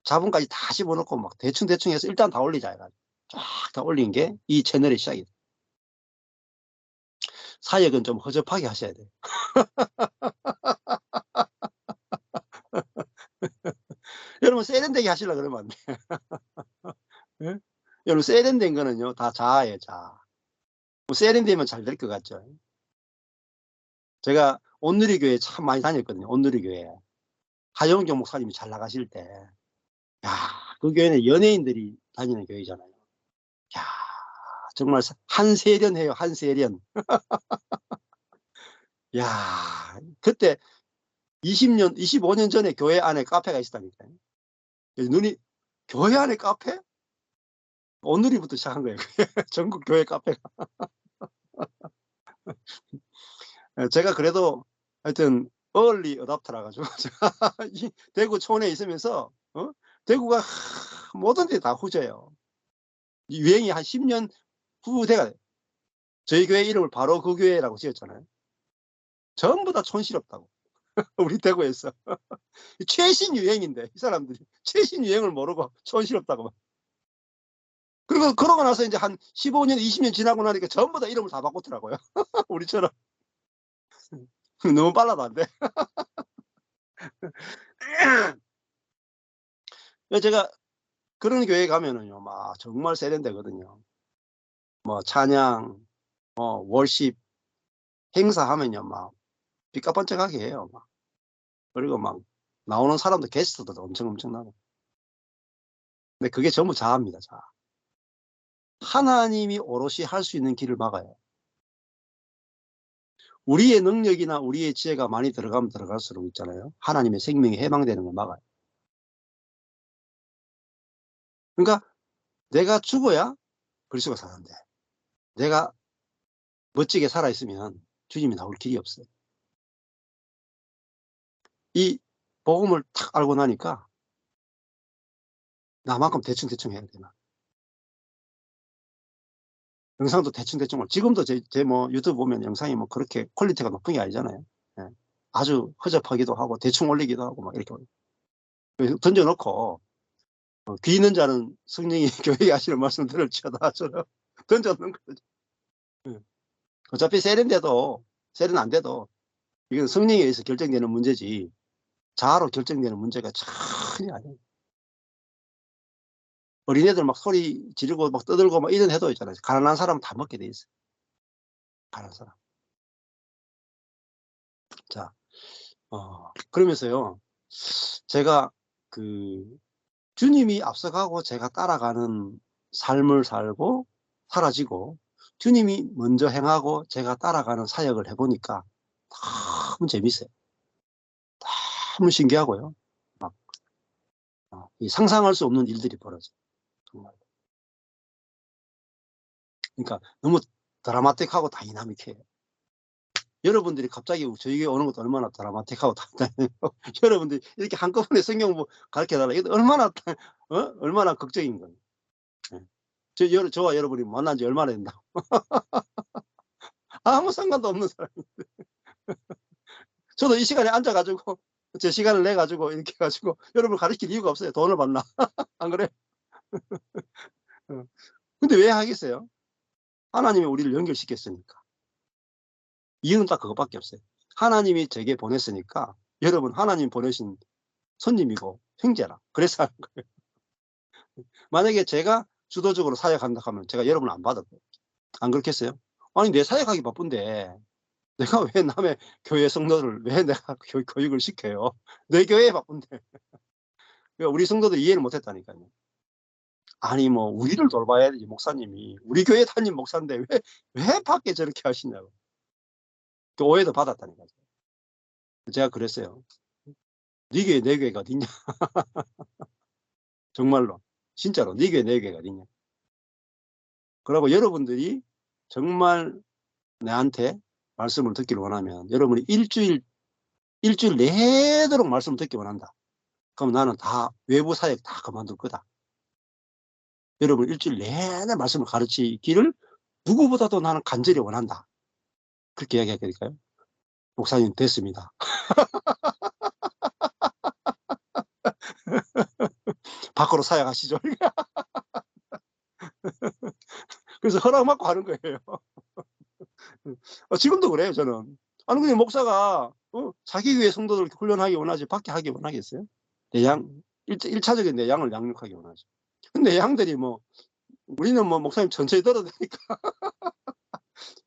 자본까지 다 집어넣고 막 대충 해서 일단 다 올리자 해가지고 쫙 다 올린 게 이 채널의 시작이에요. 사역은 좀 허접하게 하셔야 돼요. 여러분 세련되게 하시려고 그러면 안 돼. 예? 여러분 세련된 거는요 다 자아예요, 자아. 뭐 세련되면 잘 될 것 같죠. 제가 온누리교회 참 많이 다녔거든요. 온누리교회 하영경 목사님이 잘 나가실 때, 야, 그 교회는 연예인들이 다니는 교회잖아요. 야, 정말 한세련해요, 한세련. 야, 그때 20년, 25년 전에 교회 안에 카페가 있었다니까요. 눈이, 교회 안에 카페? 온누리부터 시작한 거예요. 전국 교회 카페가. 제가 그래도 하여튼 얼리 어답터라 가지고 제가 이 대구 촌에 있으면서 대구가 모든 데 다 후져요. 이 유행이 한 10년 후 돼가 돼요. 저희 교회 이름을 바로 그 교회라고 지었잖아요. 전부 다 촌스럽다고. 우리 대구에서. 최신 유행인데 이 사람들이 최신 유행을 모르고 촌스럽다고. 그리고 그러고 나서 이제 한 15년, 20년 지나고 나니까 전부 다 이름을 다 바꿨더라고요. 우리처럼. 너무 빨라도 안 돼. 제가 그런 교회 가면은요, 막 정말 세련되거든요. 뭐 찬양, 월십 행사하면요, 막 삐까번쩍하게 해요. 막. 그리고 막 나오는 사람도 게스트도 엄청나고. 근데 그게 전부 자아입니다, 자아. 하나님이 오롯이 할 수 있는 길을 막아요. 우리의 능력이나 우리의 지혜가 많이 들어가면 들어갈수록 있잖아요. 하나님의 생명이 해방되는 걸 막아요. 그러니까 내가 죽어야 그리스도가 사는데 내가 멋지게 살아있으면 주님이 나올 길이 없어요. 이 복음을 탁 알고 나니까 나만큼 대충 해야 되나. 영상도 대충 지금도 제 뭐 유튜브 보면 영상이 뭐 그렇게 퀄리티가 높은 게 아니잖아요. 예. 아주 허접하기도 하고 대충 올리기도 하고 막 이렇게 던져놓고 귀 있는 자는 성령이 교회에 하시는 말씀 들을지어다 저는 던져놓는 거죠. 예. 어차피 세련 안 돼도 이건 성령에 의해서 결정되는 문제지 자아로 결정되는 문제가 전혀 아니에요. 어린애들 막 소리 지르고 막 떠들고 막 이런 해도 있잖아요. 가난한 사람은 다 먹게 돼 있어요. 가난한 사람. 자, 그러면서요. 제가 그 주님이 앞서가고 제가 따라가는 삶을 살고 사라지고 주님이 먼저 행하고 제가 따라가는 사역을 해보니까 너무 재밌어요. 너무 신기하고요. 막 이 상상할 수 없는 일들이 벌어져요. 정말. 그러니까 너무 드라마틱하고 다이나믹해요. 여러분들이 갑자기 저희 교회 오는 것도 얼마나 드라마틱하고 다이나믹하고 여러분들이 이렇게 한꺼번에 성경 가르쳐달라. 이거 얼마나 걱정인 거예요. 저와 여러분이 만난 지 얼마나 됐나. 아무 상관도 없는 사람이. 저도 이 시간에 앉아가지고 제 시간을 내가지고 이렇게 해가지고 여러분을 가르칠 이유가 없어요. 돈을 받나. 안 그래? 어. 근데 왜 하겠어요? 하나님이 우리를 연결시켰으니까. 이유는 딱 그것밖에 없어요. 하나님이 제게 보냈으니까 여러분 하나님 보내신 손님이고 형제라. 그래서 하는 거예요. 만약에 제가 주도적으로 사역한다 하면 제가 여러분을 안 받을 거예요. 안 그렇겠어요? 아니 내 사역하기 바쁜데 내가 왜 남의 교회 성도를 왜 내가 교육을 시켜요? 내 교회에 바쁜데. 우리 성도들 이해를 못했다니까요. 아니 뭐 우리를 돌봐야 되지 목사님이 우리 교회 담임 목사인데 왜 밖에 저렇게 하시냐고 그 오해도 받았다니까요. 제가 그랬어요. 네 교회 내 교회가 어딨냐. 정말로 진짜로 네 교회 내 교회가 어딨냐. 그러고 여러분들이 정말 내한테 말씀을 듣기를 원하면 여러분이 일주일 내도록 말씀을 듣기 원한다. 그럼 나는 다 외부 사역 다 그만둘 거다. 여러분 일주일 내내 말씀을 가르치기를 누구보다도 나는 간절히 원한다. 그렇게 이야기할까요? 목사님 됐습니다. 밖으로 사양하시죠. 그래서 허락 받고 하는 거예요. 지금도 그래요, 저는. 아니, 그냥 목사가 자기 위해 성도들 훈련하기 원하지, 밖에 하기 원하겠어요? 내양, 1차적인 내양을 양육하기 원하죠. 근데 내양들이 뭐, 우리는 뭐, 목사님 천천히 들어도 되니까.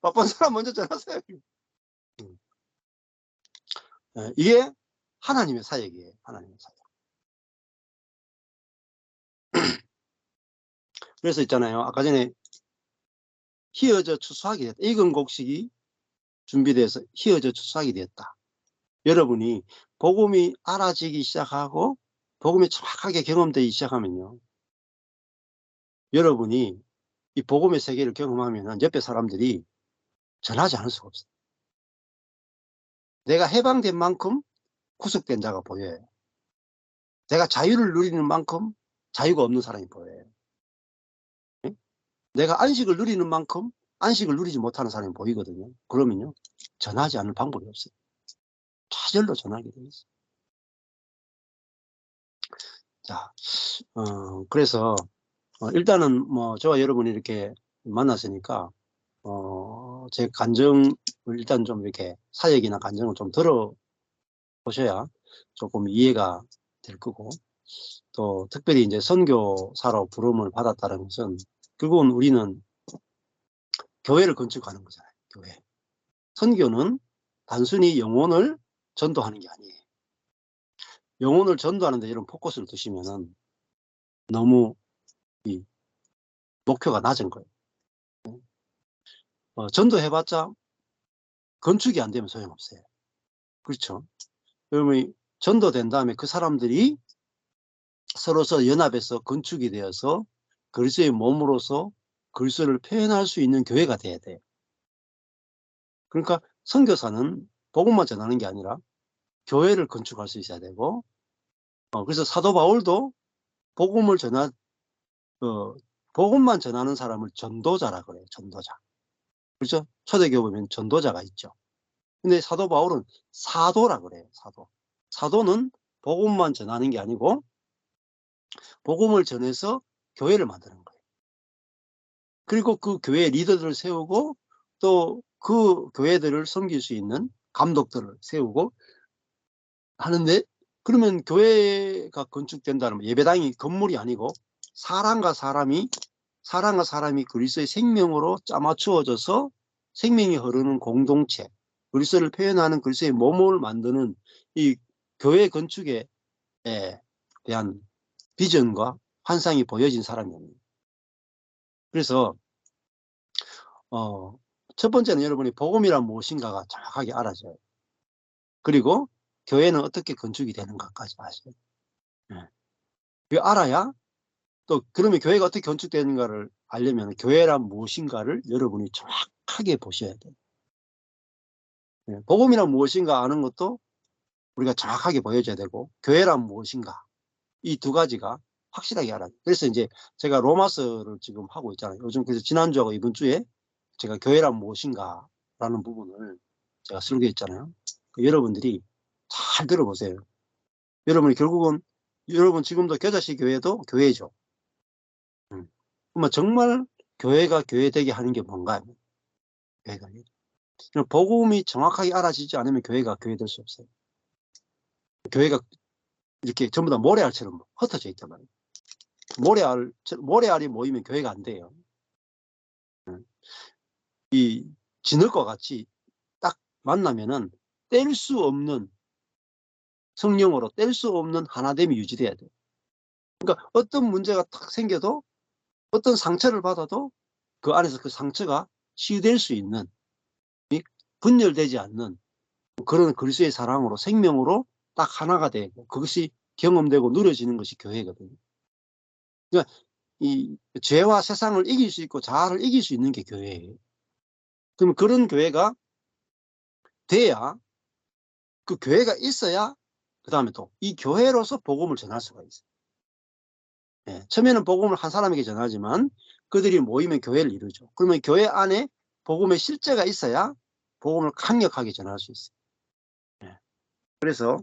바쁜 사람 먼저 전하세요. 이게 하나님의 사역이에요. 하나님의 사역. 그래서 있잖아요. 아까 전에 휘어져 추수하게 됐다. 익은 곡식이 준비돼서 휘어져 추수하게 됐다. 여러분이 복음이 알아지기 시작하고 복음이 정확하게 경험되기 시작하면요. 여러분이 이 복음의 세계를 경험하면 옆에 사람들이 전하지 않을 수가 없어요. 내가 해방된 만큼 구속된 자가 보여요. 내가 자유를 누리는 만큼 자유가 없는 사람이 보여요. 내가 안식을 누리는 만큼 안식을 누리지 못하는 사람이 보이거든요. 그러면요. 전하지 않을 방법이 없어요. 좌절로 전하게 되어 있어요. 자, 그래서 일단은 뭐 저와 여러분이 이렇게 만났으니까 제 감정을 일단 좀 이렇게 사역이나 감정을 좀 들어보셔야 조금 이해가 될 거고, 또 특별히 이제 선교사로 부름을 받았다는 것은 결국은 우리는 교회를 건축하는 거잖아요. 교회. 선교는 단순히 영혼을 전도하는 게 아니에요. 영혼을 전도하는데 이런 포커스를 두시면은 너무 이 목표가 낮은 거예요. 전도해봤자 건축이 안 되면 소용없어요. 그렇죠? 그러면 전도된 다음에 그 사람들이 서로서 연합해서 건축이 되어서 그리스도의 몸으로서 그리스도를 표현할 수 있는 교회가 돼야 돼요. 그러니까 선교사는 복음만 전하는 게 아니라 교회를 건축할 수 있어야 되고, 그래서 사도 바울도 복음을 복음만 전하는 사람을 전도자라 그래요. 전도자. 그렇죠? 초대교회 보면 전도자가 있죠. 근데 사도 바울은 사도라 그래요. 사도. 사도는 복음만 전하는 게 아니고 복음을 전해서 교회를 만드는 거예요. 그리고 그 교회 리더들을 세우고 또 그 교회들을 섬길 수 있는 감독들을 세우고 하는데, 그러면 교회가 건축된다는 예배당이 건물이 아니고 사람과 사람이 그리스도의 생명으로 짜맞추어져서 생명이 흐르는 공동체, 그리스도를 표현하는 그리스도의 몸을 만드는 이 교회 건축에 대한 비전과 환상이 보여진 사람입니다. 그래서 첫 번째는 여러분이 복음이란 무엇인가가 정확하게 알아져요. 그리고 교회는 어떻게 건축이 되는가까지 아셔요. 그 알아야 또 그러면 교회가 어떻게 건축되는가를 알려면 교회란 무엇인가를 여러분이 정확하게 보셔야 돼요. 복음이란 무엇인가 아는 것도 우리가 정확하게 보여줘야 되고, 교회란 무엇인가 이 두 가지가 확실하게 알아요. 그래서 이제 제가 로마서를 지금 하고 있잖아요. 요즘 그래서 지난주하고 이번 주에 제가 교회란 무엇인가 라는 부분을 제가 설교했잖아요. 여러분들이 잘 들어보세요. 여러분이 결국은 여러분 지금도 겨자씨 교회도 교회죠. 그러면 정말 교회가 교회되게 하는 게 뭔가요? 교회가. 복음이 정확하게 알아지지 않으면 교회가 교회될 수 없어요. 교회가 이렇게 전부 다 모래알처럼 흩어져 있단 말이에요. 모래알이 모이면 교회가 안 돼요. 이 진흙과 같이 딱 만나면은 뗄 수 없는, 성령으로 뗄 수 없는 하나됨이 유지돼야 돼요. 그러니까 어떤 문제가 딱 생겨도, 어떤 상처를 받아도 그 안에서 그 상처가 치유될 수 있는, 분열되지 않는 그런 그리스도의 사랑으로 생명으로 딱 하나가 되고 그것이 경험되고 누려지는 것이 교회거든요. 그러니까 이 죄와 세상을 이길 수 있고 자아를 이길 수 있는 게 교회예요. 그러면 그런 교회가 돼야, 그 교회가 있어야 그 다음에 또 이 교회로서 복음을 전할 수가 있어요. 처음에는 복음을 한 사람에게 전하지만 그들이 모이면 교회를 이루죠. 그러면 교회 안에 복음의 실제가 있어야 복음을 강력하게 전할 수 있어요. 그래서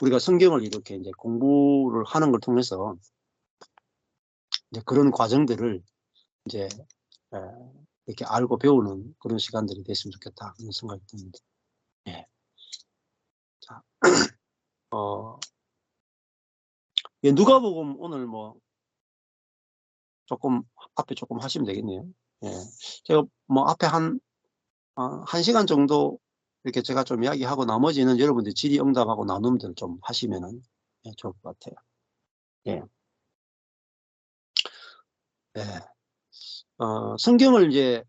우리가 성경을 이렇게 이제 공부를 하는 걸 통해서 이제 그런 과정들을 이제 이렇게 알고 배우는 그런 시간들이 됐으면 좋겠다 그런 생각이 듭니다. 자, 누가복음 오늘 뭐 조금 앞에 조금 하시면 되겠네요. 제가 뭐 앞에 한 시간 정도 이렇게 제가 좀 이야기하고 나머지는 여러분들 질의응답하고 나눔들 좀 하시면은 좋을 것 같아요. 성경을 이제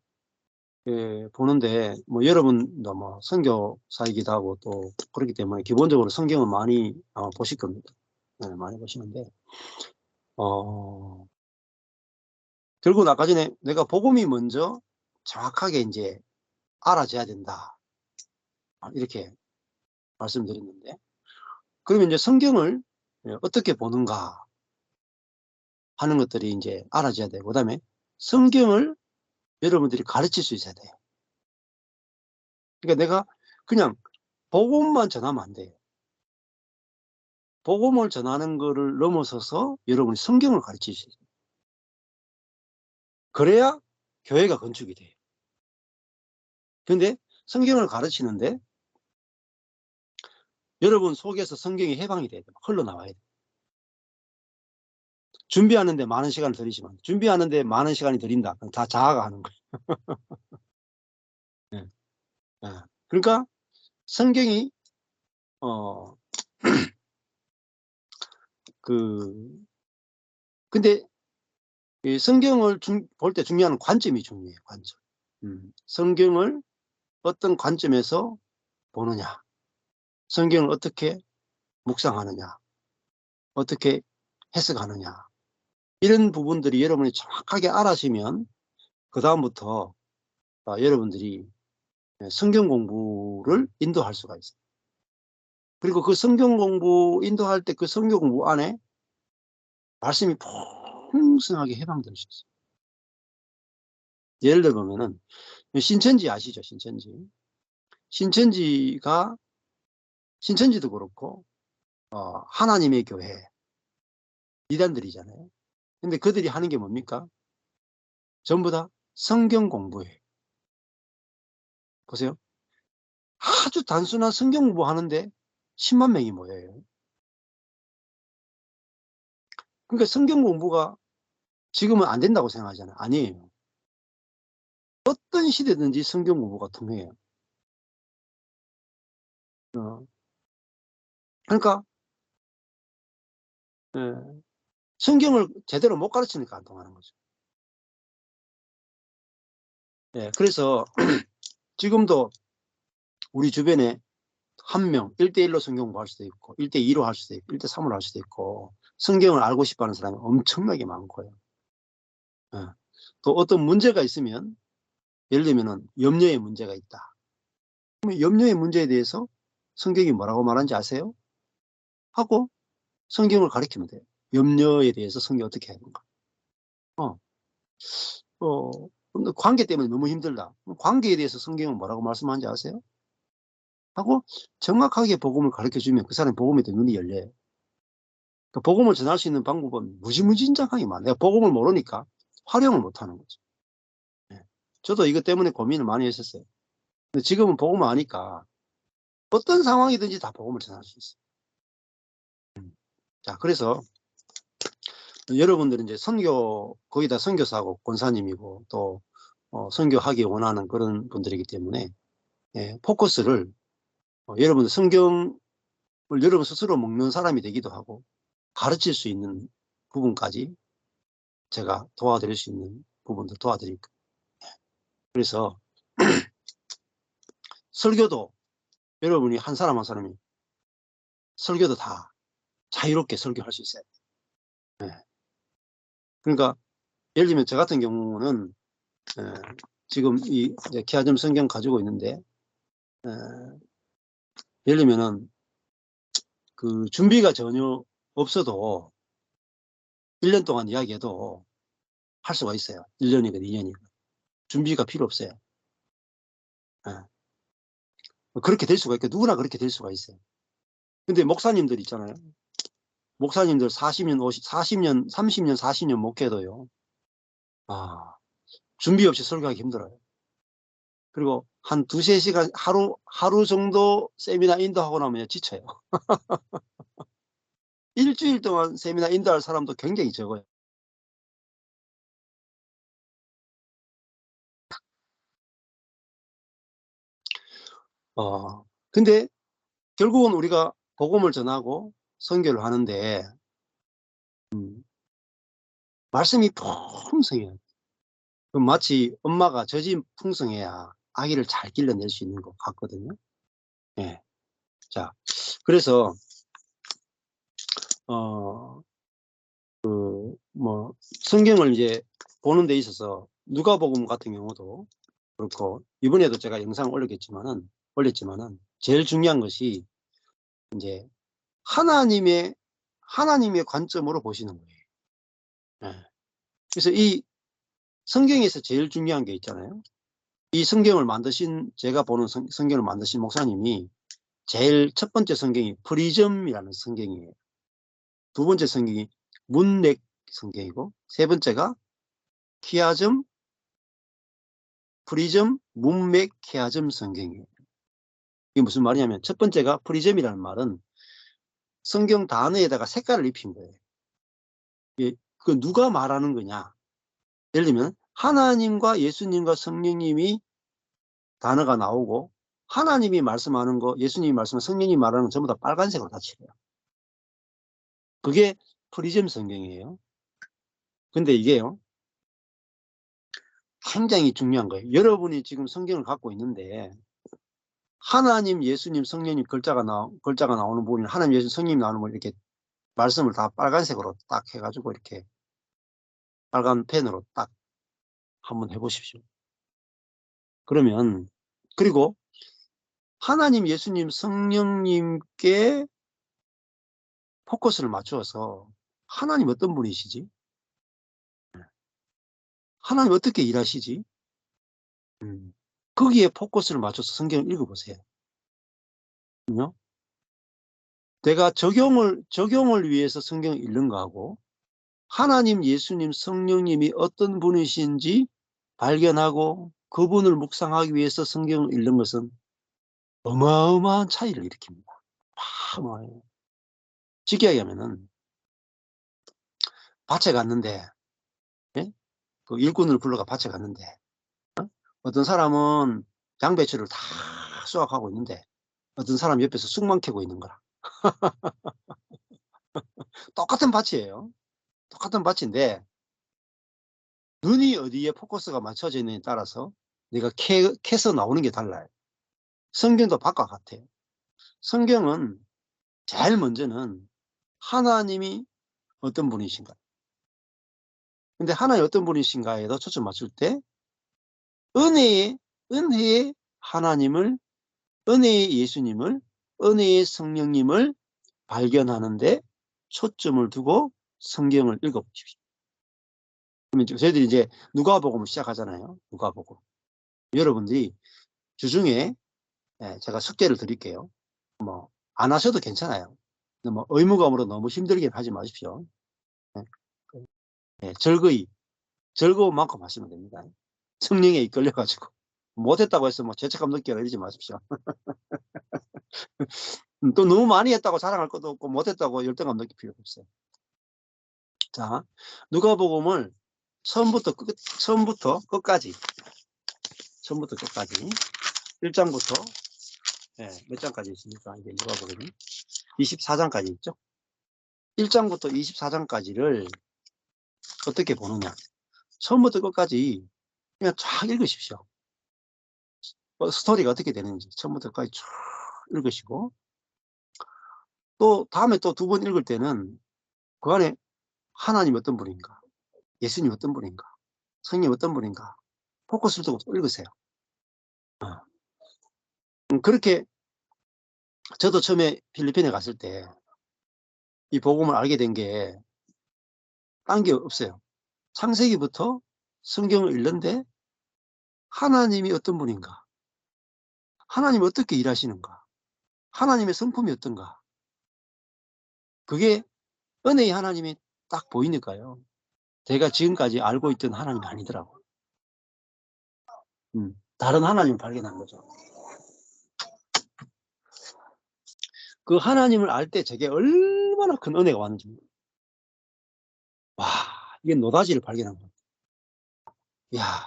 보는데 뭐 여러분도 뭐 선교사이기도 하고 또 그렇기 때문에 기본적으로 성경은 많이 보실 겁니다. 많이 보시는데 결국은 아까 전에 내가 복음이 먼저 정확하게 이제 알아져야 된다 이렇게 말씀드렸는데, 그러면 이제 성경을 어떻게 보는가 하는 것들이 이제 알아져야 되고, 그 다음에 성경을 여러분들이 가르칠 수 있어야 돼요. 그러니까 내가 그냥 복음만 전하면 안 돼요. 복음을 전하는 거를 넘어서서 여러분이 성경을 가르칠 수 있어요. 그래야 교회가 건축이 돼요. 근데 성경을 가르치는데 여러분 속에서 성경이 해방이 돼야 돼요. 흘러나와야 돼요. 준비하는데 많은 시간을 들이지만, 준비하는데 많은 시간이 들인다. 다 자아가 하는 거예요. 네. 그러니까 성경이 근데 이 성경을 볼 때 중요한 관점이 중요해요. 관점. 성경을 어떤 관점에서 보느냐, 성경을 어떻게 묵상하느냐, 어떻게 해석하느냐, 이런 부분들이 여러분이 정확하게 알아시면 그 다음부터 여러분들이 성경 공부를 인도할 수가 있어요. 그리고 그 성경 공부 인도할 때 그 성경 공부 안에 말씀이 풍성하게 해방될 수 있어요. 예를 들면은 신천지 아시죠? 신천지도 그렇고 하나님의 교회 이단들이잖아요. 근데 그들이 하는 게 뭡니까? 전부 다 성경 공부예요. 보세요. 아주 단순한 성경 공부하는데 10만 명이 모여요. 그러니까 성경 공부가 지금은 안 된다고 생각하잖아요. 아니에요. 어떤 시대든지 성경 공부가 통해요. 그러니까 성경을 제대로 못 가르치니까 안 통하는 거죠. 그래서 지금도 우리 주변에 한 명 1대1로 성경 공부할 수도 있고 1대2로 할 수도 있고 1대3으로 할 수도 있고 성경을 알고 싶어하는 사람이 엄청나게 많고요. 또 어떤 문제가 있으면, 예를 들면 염려의 문제가 있다. 그러면 염려의 문제에 대해서 성경이 뭐라고 말하는지 아세요? 하고 성경을 가르치면 돼요. 염려에 대해서 성경이 어떻게 하는가. 관계 때문에 너무 힘들다. 관계에 대해서 성경은 뭐라고 말씀하는지 아세요? 하고 정확하게 복음을 가르쳐주면 그 사람이 복음에 대해 눈이 열려요. 그 복음을 전할 수 있는 방법은 무지무진장하게 많아요. 내가 복음을 모르니까 활용을 못하는 거죠. 저도 이것 때문에 고민을 많이 했었어요. 근데 지금은 복음을 아니까 어떤 상황이든지 다 복음을 전할 수 있어요. 자, 그래서 여러분들은 이제 거의 다 선교사고 권사님이고 또 선교하기 원하는 그런 분들이기 때문에 포커스를 여러분들 성경을 여러분 스스로 먹는 사람이 되기도 하고 가르칠 수 있는 부분까지 제가 도와드릴 수 있는 부분도 도와드릴 거예요. 그래서 설교도 여러분이 한 사람 한 사람이 설교도 다 자유롭게 설교할 수 있어요. 그러니까 예를 들면 저 같은 경우는 지금 이 기아점 성경 가지고 있는데 예를 들면은 그 준비가 전혀 없어도 1년 동안 이야기해도 할 수가 있어요. 1년이건 2년이건. 준비가 필요 없어요. 그렇게 될 수가 있고, 누구나 그렇게 될 수가 있어요. 근데 목사님들 있잖아요. 목사님들 40년, 40년, 30년, 40년 목회도요. 준비 없이 설교하기 힘들어요. 그리고 한 2~3시간 하루 정도 세미나 인도하고 나면 지쳐요. 일주일 동안 세미나 인도할 사람도 굉장히 적어요. 근데 결국은 우리가 복음을 전하고 선교를 하는데 말씀이 풍성해요. 마치 엄마가 젖이 풍성해야 아기를 잘 길러낼 수 있는 것 같거든요. 예. 자, 그래서 성경을 이제 보는 데 있어서 누가복음 같은 경우도 그렇고, 이번에도 제가 영상 올렸지만은 제일 중요한 것이 이제 하나님의 관점으로 보시는 거예요. 예. 그래서 이 성경에서 제일 중요한 게 있잖아요. 이 성경을 만드신, 제가 보는 성경을 만드신 목사님이 제일 첫 번째 성경이 프리즘이라는 성경이에요. 두 번째 성경이 문맥 성경이고, 세 번째가 키아즘, 프리즘, 문맥, 키아즘 성경이에요. 이게 무슨 말이냐면, 첫 번째가 프리즘이라는 말은 성경 단어에다가 색깔을 입힌 거예요. 그 누가 말하는 거냐? 예를 들면 하나님과 예수님과 성령님이 단어가 나오고, 하나님이 말씀하는 거, 예수님이 말씀하는 거, 성령님이 말하는 거 전부 다 빨간색으로 다 칠해요. 그게 프리즘 성경이에요. 근데 이게요, 굉장히 중요한 거예요. 여러분이 지금 성경을 갖고 있는데 하나님, 예수님, 성령님 글자가 나오는 부분이, 하나님, 예수님, 성령님 나오는 부분, 이렇게 말씀을 다 빨간색으로 딱 해가지고 이렇게 빨간 펜으로 딱 한번 해보십시오. 그러면, 그리고 하나님, 예수님, 성령님께 포커스를 맞추어서, 하나님 어떤 분이시지? 하나님 어떻게 일하시지? 거기에 포커스를 맞춰서 성경을 읽어보세요. 그죠? 내가 적용을 위해서 성경을 읽는 거하고, 하나님, 예수님, 성령님이 어떤 분이신지 발견하고 그분을 묵상하기 위해서 성경을 읽는 것은 어마어마한 차이를 일으킵니다. 어마어마해요. 쉽게 얘기하면은, 밭에 갔는데, 예? 그 일꾼을 불러가 밭에 갔는데, 어떤 사람은 양배추를 다 수확하고 있는데, 어떤 사람 옆에서 쑥만 캐고 있는 거라. 똑같은 밭이에요. 똑같은 밭인데, 눈이 어디에 포커스가 맞춰져 있느냐에 따라서 내가 캐서 나오는 게 달라요. 성경도 바과 같아요. 성경은 제일 먼저는 하나님이 어떤 분이신가. 근데 하나님 어떤 분이신가에도 초점 맞출 때 은혜의 하나님을, 은혜의 예수님을, 은혜의 성령님을 발견하는데 초점을 두고 성경을 읽어보십시오. 그러면 저희들이 이제 누가복음을 시작하잖아요. 누가복음. 여러분들이 주중에 제가 숙제를 드릴게요. 안 하셔도 괜찮아요. 의무감으로 너무 힘들게 하지 마십시오. 즐거운 만큼 하시면 됩니다. 성령에 이끌려가지고. 못했다고 해서 죄책감 느끼거나 이러지 마십시오. 또 너무 많이 했다고 자랑할 것도 없고, 못했다고 열등감 느낄 필요가 없어요. 자, 누가복음을 처음부터 끝까지 1장부터 몇 장까지 있습니까? 이제 누가복음이 24장까지 있죠. 1장부터 24장까지를 어떻게 보느냐? 처음부터 끝까지 그냥 쫙 읽으십시오. 스토리가 어떻게 되는지 처음부터 끝까지 쭉 읽으시고, 또 다음에 또 두 번 읽을 때는 그 안에 하나님 어떤 분인가, 예수님 어떤 분인가, 성령 어떤 분인가 포커스를 두고 읽으세요. 그렇게 저도 처음에 필리핀에 갔을 때 이 복음을 알게 된 게, 딴 게 없어요. 창세기부터 성경을 읽는데 하나님이 어떤 분인가? 하나님이 어떻게 일하시는가? 하나님의 성품이 어떤가? 그게 은혜의 하나님이 딱 보이니까요. 제가 지금까지 알고 있던 하나님이 아니더라고요. 다른 하나님을 발견한 거죠. 그 하나님을 알 때 제게 얼마나 큰 은혜가 왔는지. 와, 이게 노다지를 발견한 거예요. 야,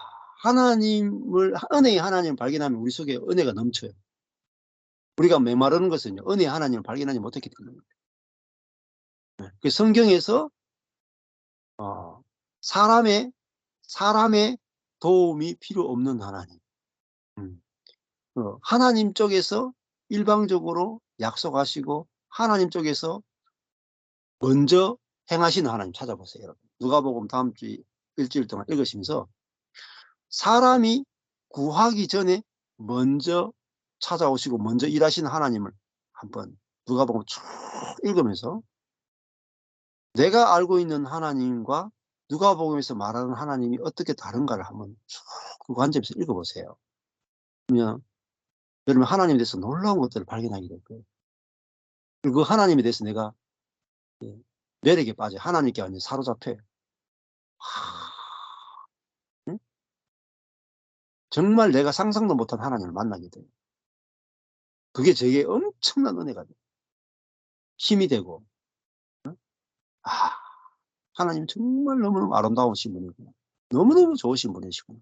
은혜의 하나님을 발견하면 우리 속에 은혜가 넘쳐요. 우리가 메마르는 것은요, 은혜의 하나님을 발견하지 못했기 때문입니다. 그 성경에서 사람의 도움이 필요 없는 하나님. 하나님 쪽에서 일방적으로 약속하시고 하나님 쪽에서 먼저 행하시는 하나님 찾아보세요, 여러분. 누가복음 다음 주 일주일 동안 읽으시면서 사람이 구하기 전에 먼저 찾아오시고 먼저 일하시는 하나님을 한번 누가복음 쭉 읽으면서 내가 알고 있는 하나님과 누가복음에서 말하는 하나님이 어떻게 다른가를 한번 쭉 그 관점에서 읽어보세요. 그러면 여러분 하나님에 대해서 놀라운 것들을 발견하게 될 거예요. 그리고 그 하나님에 대해서 내가 매력에 빠져 하나님께 완전 사로잡혀요. 응? 정말 내가 상상도 못한 하나님을 만나게 돼요. 그게 제게 엄청난 은혜가 돼요. 힘이 되고 하나님 정말 너무너무 아름다우신 분이구나. 너무너무 좋으신 분이시구나.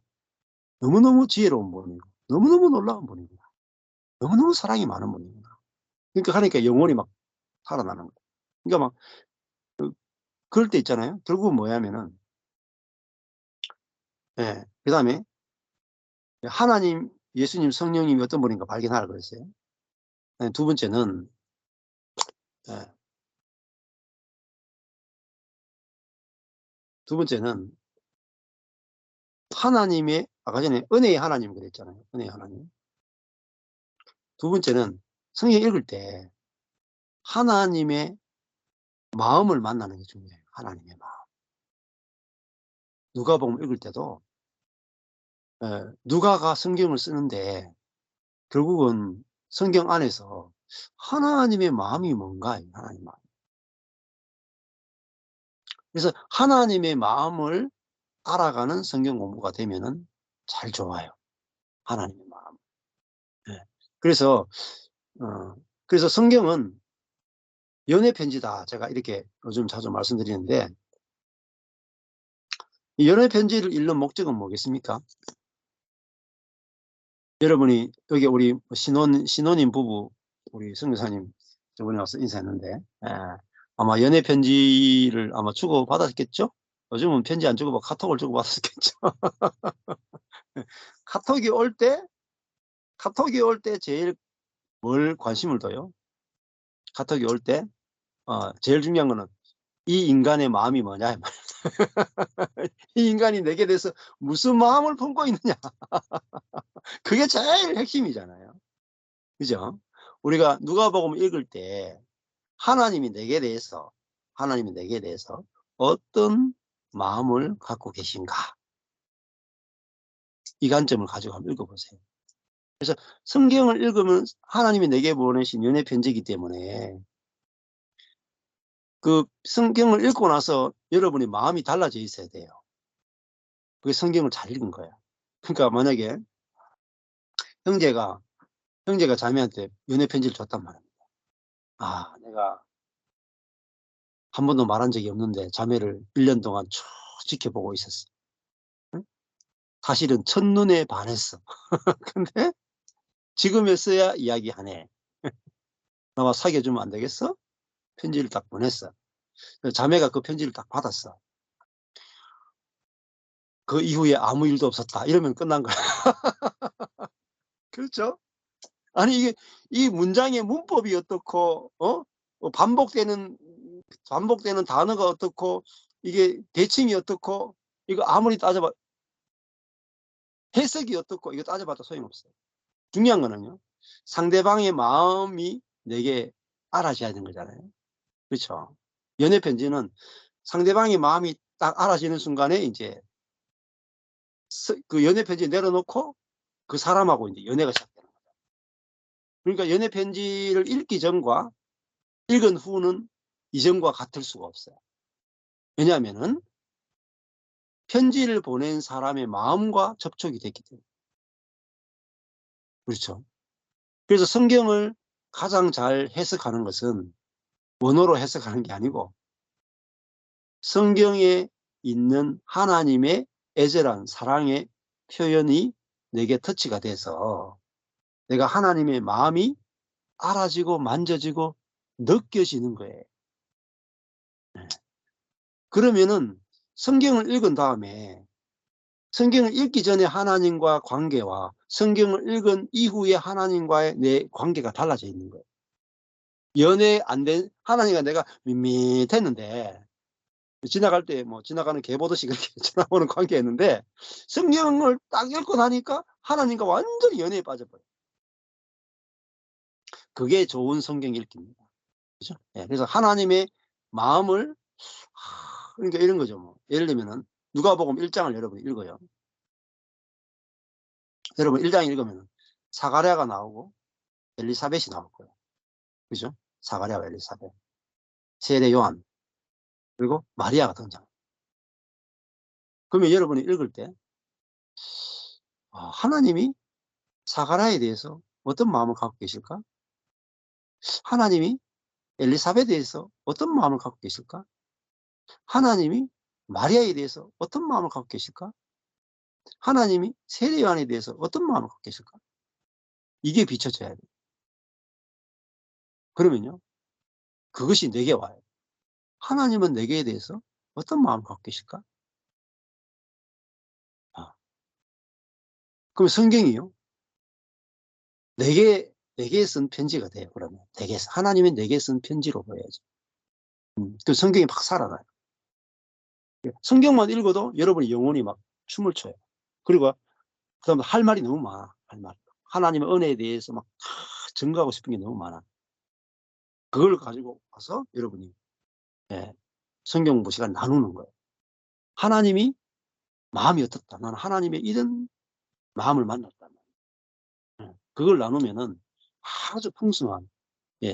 너무너무 지혜로운 분이고 너무너무 놀라운 분이구나. 너무너무 사랑이 많은 분이구나. 그러니까 하니까 영혼이 막 살아나는 거예요. 그러니까 막 그럴 때 있잖아요. 결국은 뭐냐면은 그 다음에 하나님, 예수님, 성령님이 어떤 분인가 발견하라 그랬어요. 두 번째는 하나님의 아까 전에 은혜의 하나님 그랬잖아요. 은혜의 하나님. 두 번째는 성경 읽을 때 하나님의 마음을 만나는 게 중요해요. 하나님의 마음. 누가복음 읽을 때도 누가가 성경을 쓰는데 결국은 성경 안에서 하나님의 마음이 뭔가, 하나님의 마음. 그래서 하나님의 마음을 알아가는 성경 공부가 되면은 잘 좋아요. 하나님의 마음. 그래서 성경은 연애 편지다. 제가 이렇게 요즘 자주 말씀드리는데 이 연애 편지를 읽는 목적은 뭐겠습니까? 여러분이 여기 우리 신혼인 부부 우리 선교사님 저번에 와서 인사했는데 아마 연애 편지를 아마 주고 받았겠죠? 요즘은 편지 안 주고 카톡을 주고 받았겠죠? 카톡이 올 때 제일 뭘 관심을 둬요? 카톡이 올 때 제일 중요한 거는 이 인간의 마음이 뭐냐? 이 인간이 내게 대해서 무슨 마음을 품고 있느냐? 그게 제일 핵심이잖아요. 그죠? 우리가 누가복음 읽을 때 하나님이 내게 대해서 어떤 마음을 갖고 계신가? 이 관점을 가지고 한번 읽어보세요. 그래서 성경을 읽으면 하나님이 내게 보내신 연애 편지이기 때문에 그 성경을 읽고 나서 여러분의 마음이 달라져 있어야 돼요. 그게 성경을 잘 읽은 거야. 그러니까 만약에 형제가 자매한테 연애 편지를 줬단 말입니다. 내가 한 번도 말한 적이 없는데 자매를 1년 동안 쭉 지켜보고 있었어. 응? 사실은 첫눈에 반했어. 근데 지금에서야 이야기하네. 나와 사귀어주면 안 되겠어? 편지를 딱 보냈어. 자매가 그 편지를 딱 받았어. 그 이후에 아무 일도 없었다. 이러면 끝난 거야. 그렇죠? 아니 이게 이 문장의 문법이 어떻고 반복되는 단어가 어떻고 이게 대칭이 어떻고 이거 아무리 따져봐 해석이 어떻고 이거 따져봐도 소용없어요. 중요한 거는요. 상대방의 마음이 내게 알아져야 되는 거잖아요. 그렇죠? 연애 편지는 상대방의 마음이 딱 알아지는 순간에 이제 그 연애 편지 내려놓고 그 사람하고 이제 연애가 시작되는 거죠. 그러니까 연애 편지를 읽기 전과 읽은 후는 이전과 같을 수가 없어요. 왜냐하면은 편지를 보낸 사람의 마음과 접촉이 됐기 때문에. 그렇죠. 그래서 성경을 가장 잘 해석하는 것은 원어로 해석하는 게 아니고 성경에 있는 하나님의 애절한 사랑의 표현이 내게 터치가 돼서 내가 하나님의 마음이 알아지고 만져지고 느껴지는 거예요. 그러면은 성경을 읽은 다음에 성경을 읽기 전에 하나님과 관계와 성경을 읽은 이후에 하나님과의 내 관계가 달라져 있는 거예요. 연애 안 된 하나님과 내가 밋밋했는데 지나갈 때 뭐 지나가는 개 보듯이 그렇게 지나오는 관계였는데 성경을 딱 읽고 나니까 하나님과 완전히 연애에 빠져버려요. 그게 좋은 성경 읽기입니다. 그죠? 예, 그래서 하나님의 마음을 그러니까 이런 거죠. 뭐 예를 들면은 누가복음 1장을 여러분이 읽어요. 여러분 1장 읽으면 사가랴가 나오고 엘리사벳이 나올 거예요. 그죠? 사가랴와 엘리사벳, 세례 요한, 그리고 마리아가 등장. 그러면 여러분이 읽을 때 하나님이 사가랴에 대해서 어떤 마음을 갖고 계실까? 하나님이 엘리사벳에 대해서 어떤 마음을 갖고 계실까? 하나님이 마리아에 대해서 어떤 마음을 갖고 계실까? 하나님이 세례 요한에 대해서 어떤 마음을 갖고 계실까? 이게 비춰져야 돼요. 그러면요, 그것이 내게 와요. 하나님은 내게 대해서 어떤 마음을 갖고 계실까? 그럼 성경이요, 내게 쓴 편지가 돼요. 그러면 하나님이 내게 쓴 편지로 보여야죠. 그 성경이 막 살아나요. 성경만 읽어도 여러분이 영혼이 막 춤을 춰요. 그리고 그다음에 할 말이 너무 많아. 할 말. 하나님의 은혜에 대해서 막 증거하고 싶은 게 너무 많아. 그걸 가지고 와서 여러분이 성경 공부 시간 나누는 거예요. 하나님이 마음이 어떻다. 나는 하나님의 이런 마음을 만났다. 그걸 나누면은 아주 풍성한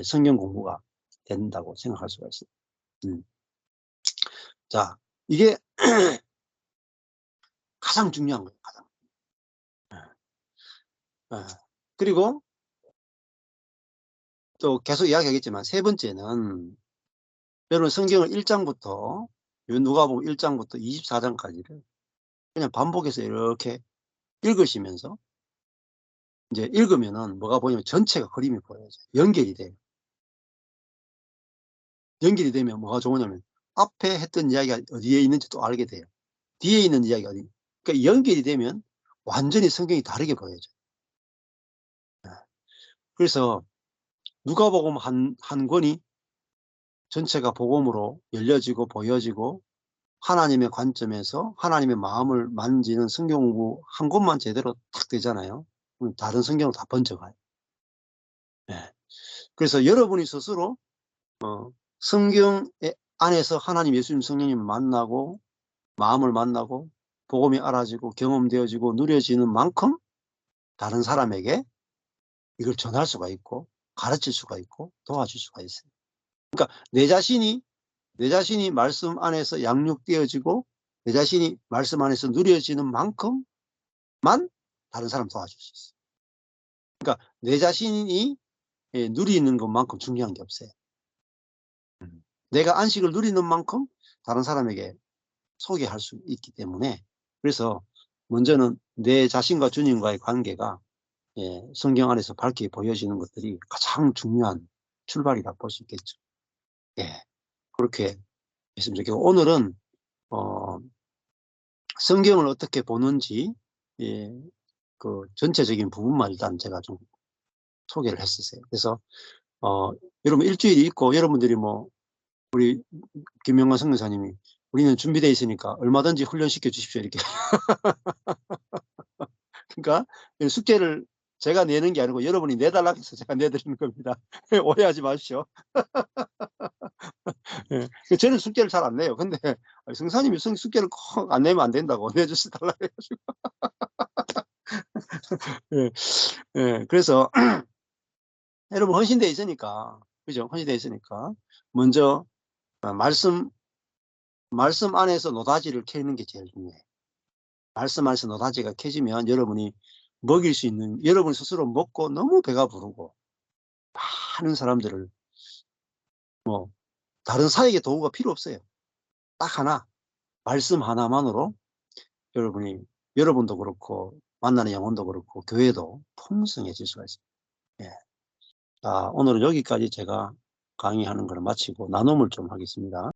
성경 공부가 된다고 생각할 수가 있어요. 자, 이게 가장 중요한 거예요. 가장. 그리고 또 계속 이야기하겠지만 세 번째는 여러분 성경을 1장부터 누가복음 1장부터 24장까지를 그냥 반복해서 이렇게 읽으시면서 이제 읽으면은 뭐가 보이냐면 전체가 그림이 보여요. 연결이 돼요. 연결이 되면 뭐가 좋으냐면 앞에 했던 이야기가 어디에 있는지 또 알게 돼요. 뒤에 있는 이야기가 어디. 그러니까 연결이 되면 완전히 성경이 다르게 보여져요. 그래서 누가복음 한 권이 전체가 복음으로 열려지고 보여지고 하나님의 관점에서 하나님의 마음을 만지는 성경 공부 한 권만 제대로 딱 되잖아요. 그럼 다른 성경으로 다 번져가요. 그래서 여러분이 스스로 성경 안에서 하나님, 예수님, 성령님을 만나고 마음을 만나고 복음이 알아지고 경험되어지고 누려지는 만큼 다른 사람에게 이걸 전할 수가 있고 가르칠 수가 있고 도와줄 수가 있어요. 그러니까 내 자신이 말씀 안에서 양육되어지고 내 자신이 말씀 안에서 누려지는 만큼만 다른 사람 도와줄 수 있어요. 그러니까 내 자신이 누리는 것만큼 중요한 게 없어요. 내가 안식을 누리는 만큼 다른 사람에게 소개할 수 있기 때문에 그래서 먼저는 내 자신과 주님과의 관계가 성경 안에서 밝게 보여지는 것들이 가장 중요한 출발이라 볼 수 있겠죠. 그렇게 했으면 좋겠고 오늘은 성경을 어떻게 보는지 그 전체적인 부분만 일단 제가 좀 소개를 했었어요. 그래서 여러분 일주일이 있고 여러분들이 뭐 우리 김영관 선교사님이 우리는 준비되어 있으니까 얼마든지 훈련시켜 주십시오 이렇게. 그러니까 숙제를 제가 내는 게 아니고 여러분이 내달라고 해서 제가 내드리는 겁니다. 오해하지 마십시오. 예. 저는 숙제를 잘 안 내요. 근데 성사님이 숙제를 꼭 안 내면 안 된다고 내주시 달라 그래 가지고. 예. 예. 그래서 여러분 헌신되어 있으니까, 그죠? 헌신되어 있으니까 먼저 말씀 안에서 노다지를 캐는 게 제일 중요해요. 말씀 안에서 노다지가 캐지면 여러분이 먹일 수 있는, 여러분 스스로 먹고 너무 배가 부르고 많은 사람들을, 뭐 다른 사역의 도구가 필요 없어요. 딱 하나, 말씀 하나만으로 여러분이, 여러분도 그렇고 만나는 영혼도 그렇고 교회도 풍성해질 수가 있어요. 예. 자, 오늘은 여기까지 제가 강의하는 걸 마치고 나눔을 좀 하겠습니다.